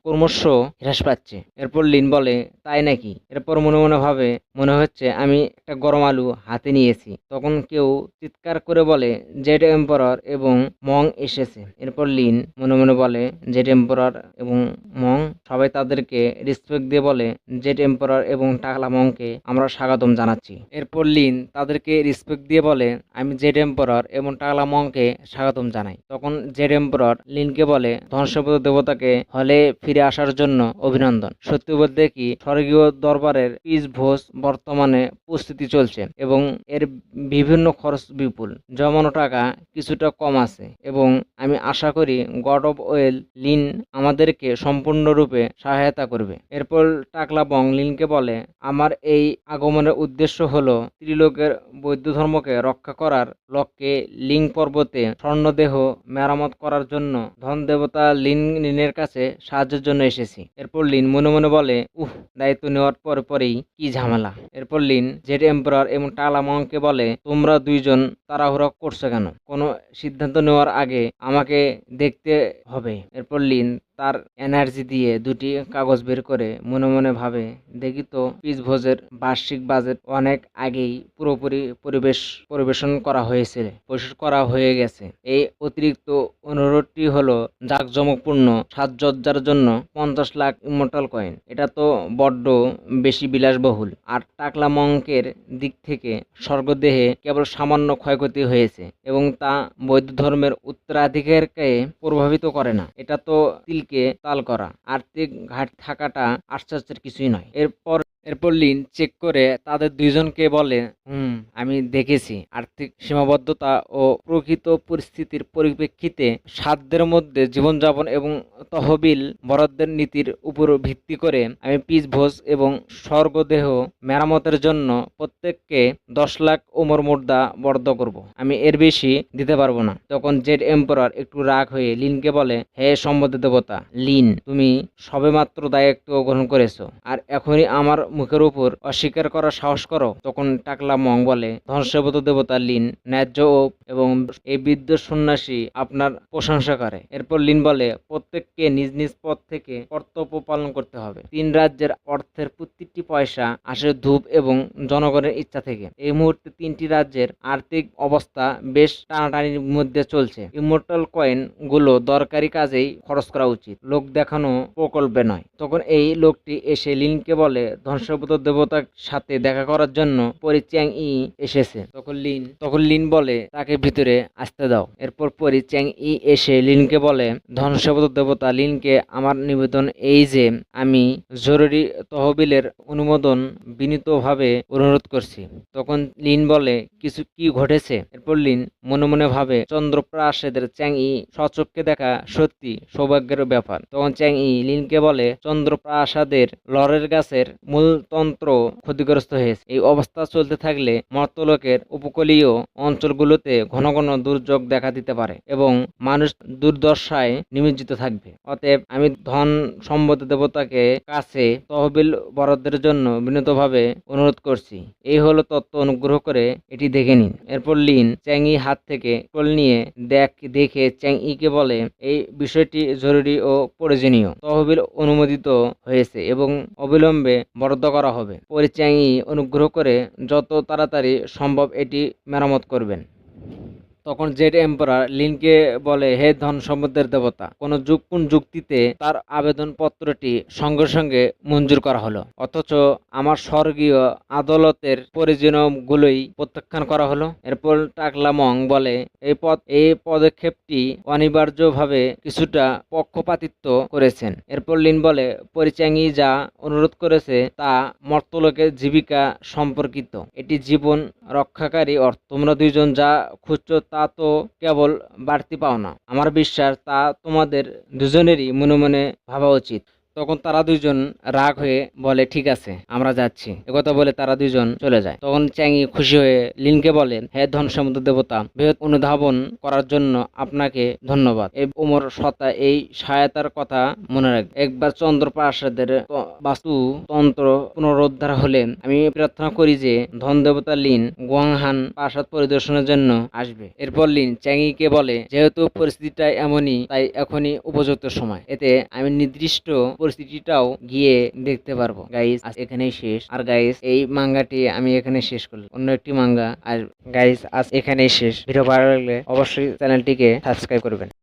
Speaker 1: ক্রমশ হ্রাস পাচ্ছে। এরপর লিন বলে, তাই নাকি? এরপর মনে মনে ভাবে, মনে হচ্ছে আমি একটা গরম আলু হাতে নিয়েছি। তখন কেউ চিৎকার করে বলে, জেড এম্পারর এবং মং এসেছে। এরপর লিন মনে মনে বলে, জেড এম্পারর এবং মং। সবাই তাদেরকে রেসপেক্ট দিয়ে বলে, জেড এম্পারর এবং টাকলা মংকে আমরা স্বাগতম জানাচ্ছি। এরপর লিন তাদেরকে রেসপেক্ট দিয়ে বলে, আমি জেড এম্পারর এবং টাকলা মংকে স্বাগতম জানাই। তখন জেড এম্পারর লিনকে বলে, ধনসম্পদ দেবতাকে হলে ফিরে আসার জন্য অভিনন্দন। সত্যি বলতে কি, স্বর্গীয় দরবারের পিস ভোজ বর্তমানে প্রস্তুতি চলছে এবং এর বিভিন্ন খরচ বিপুল। জমানো টাকা কিছুটা কম আছে এবং আমি আশা করি গড অফ ওয়েল লিন আমাদেরকে সম্পূর্ণরূপে সহায়তা করবে। এরপর টাকলা বং লিনকে বলে, আমার এই আগমনের উদ্দেশ্য হলো ত্রিলোকের বৌদ্ধ ধর্মকে রক্ষা করার লক্ষ্যে লিং পর্বতে স্বর্ণদেহ মেরামত করার জন্য ধন দেবতা লিনের কাছে সাহায্যের জন্য এসেছি। এরপর লিন মনে মনে বলে, দায়িত্ব নেওয়ার পরেই কি ঝামেলা। এরপর লিন জেড এম্পারর এবং টাকলা মংকে বলে, তোমরা দুইজন তাড়াহুড়া করছো কেন? কোনো সিদ্ধান্ত নেওয়ার আগে আমাকে দেখতে হবে। এরপর লিন তার এনার্জি দিয়ে দুটি কাগজ বের করে মনে মনে ভাবে, দেখি তো পিস ভোজের বার্ষিক বাজেট অনেক আগেই পুরোপুরি পরিবেশন করা হয়ে গেছে। এই অতিরিক্ত অনুরোধটি হলো জাঁকজমকপূর্ণ সাজসজ্জার জন্য 50 লাখ ইমমর্টাল কয়েন। এটা তো বড্ড বেশি বিলাসবহুল। আর টাকলা মঙ্কের দিক থেকে স্বর্গদেহে কেবল সামান্য ক্ষয়ক্ষতি হয়েছে এবং তা বৌদ্ধ ধর্মের উত্তরাধিকারকে প্রভাবিত করে না। এটা তো তিলকে তাল করা। আর্থিক ঘাটতি থাকাটা আশ্চর্যের কিছুই নয়। এরপর লিন চেক করে তাদের দুইজনকে বলে, আমি দেখেছি আর্থিক সীমাবদ্ধতা ও প্রকৃত পরিস্থিতির পরিপ্রেক্ষিতে সাধ্যের মধ্যে জীবনযাপন এবং তহবিল বরাদ্দের নীতির উপর ভিত্তি করে আমি পিস ভোজ এবং স্বর্গদেহ মেরামতের জন্য প্রত্যেককে 10 লাখ ওমর মুদ্রা বরাদ্দ করব। আমি এর বেশি দিতে পারবো না। তখন জেড এম্পারর একটু রাগ হয়ে লিনকে বলে, হে সম্পদ দেবতা লিন, তুমি সবেমাত্র দায়িত্ব গ্রহণ করেছো আর এখনই আমার মুখের উপর অস্বীকার করার সাহস করো? তখন টাকলা মং বলে, ধনসম্পদ দেবতা লিন ন্যায্য এবং এই বৃদ্ধ সন্ন্যাসী আপনার প্রশংসা করে। এরপর লিন বলে, প্রত্যেককে নিজ নিজ পদ থেকে কর্তব্য পালন করতে হবে। 3 রাজ্যের অর্থের প্রতিটি পয়সা আসে ধূপ এবং জনগণের ইচ্ছা থেকে। এই মুহূর্তে 3টি রাজ্যের আর্থিক অবস্থা বেশ টানাটানির মধ্যে চলছে। ইমমর্টাল কয়েন গুলো দরকারি কাজেই খরচ করা উচিত, লোক দেখানো প্রকল্পে নয়। তখন এই লোকটি এসে লিনকে বলে, ধ্বংসপ্রদ দেবতার সাথে দেখা করার জন্য পরি চ্যাং ই এসেছে। তখন লিন বলে তাকে ভিতরে আসতে দাও। এরপর পরি চ্যাং ই এসে লিনকে বলে, ধ্বংসপ্রদ দেবতা লিনকে আমার নিবেদন এই যে আমি জরুরি তহবিলের অনুমোদন বিনীতভাবে অনুরোধ করছি। তখন লিন বলে, কিছু কি ঘটেছে? এরপর লিন মনে মনে ভাবে, চন্দ্রপ্রাসাদের চ্যাং ই সচক্ষে দেখা সত্যি সৌভাগ্যের ব্যাপার। তখন চ্যাং ই লিনকে বলে, চন্দ্রপ্রাসাদের লরের গাছের মূলতন্ত্র ক্ষতিগ্রস্ত হয়েছে। এই অবস্থা চলতে থাকলে মর্তলোকের উপকূলীয় অঞ্চলগুলোতে ঘন ঘন দুর্যোগ দেখা দিতে পারে এবং মানুষ দুর্দশায় নিমজ্জিত থাকবে। অতএব আমি ধন সম্পদ দেবতাকে কাছে তহবিল বরাদ্দের জন্য বিনীতভাবে অনুরোধ করছি। এই হলো তত্ত্ব, অনুগ্রহ করে এটি দেখে নিন। এরপর লিন চ্যাং ই হাত থেকে স্ক্রোল নিয়ে দেখে চ্যাং ইকে বলে, এই বিষয়টি জরুরি ও প্রয়োজনীয়। তহবিল অনুমোদিত হয়েছে এবং অবিলম্বে বরাদ্দ করা হবে। পরে চ্যাং ই অনুগ্রহ করে যত তাড়াতাড়ি সম্ভব এটি মেরামত করবেন। তখন জেড এম্পারার লিনকে বলে, হে ধন সম্পদের দেবতা, কোন যুক্তিতে তার আবেদন পত্রটি সঙ্গে সঙ্গে মঞ্জুর করা হলো, অথচ আমার স্বর্গীয় আদালতের পরিজনগুলোই প্রত্যাখ্যান করা হলো? এরপর টাকলা মং বলে, এই পদক্ষেপটি অনিবার্যভাবে কিছুটা পক্ষপাতিত্ব করেছেন। এরপর লিন বলে, পরিচ্যাঙ্গি যা অনুরোধ করেছে তা মর্তলোকের জীবিকা সম্পর্কিত। এটি জীবন রক্ষাকারী অর্থ। তোমরা দুইজন যা খুঁজছো তা তো কেবল বাড়তি পাওনা। আমার বিশ্বাস তা তোমাদের দুজনেরই মনে মনে ভাবা উচিত। তখন তারা দুইজন রাগ হয়ে বলে, ঠিক আছে, আমরা যাচ্ছি। একথা বলে তারা দুইজন চলে যায়। তখন চ্যাংই খুশি হয়ে লিনকে বলে, হে ধন সমুদ্র দেবতা, বৃহৎ অনুধাবন করার জন্য আপনাকে ধন্যবাদ। ওমর সত্তা এই সহায়তার কথা মনে রাখবে। একবার চন্দ্রপ্রাসাদের বাস্তুতন্ত্র পুনরুদ্ধার হলে আমি প্রার্থনা করি যে ধন দেবতা লিন গুয়াংহান প্রাসাদ পরিদর্শনের জন্য আসবে। এরপর লিন চ্যাংইকে বলে, যেহেতু পরিস্থিতিটা এমনই, তাই এখনই উপযুক্ত সময়। এতে আমি নির্দিষ্ট পরিস্থিতিটাও গিয়ে দেখতে পারবো। গাইস আজ এখানেই শেষ। আর গাইস এই মাঙ্গাটি আমি এখানে শেষ করলাম, অন্য একটি মাঙ্গা। আর গাইস আজ এখানেই শেষ। ভিডিও ভালো লাগলে অবশ্যই চ্যানেলটিকে সাবস্ক্রাইব করবেন।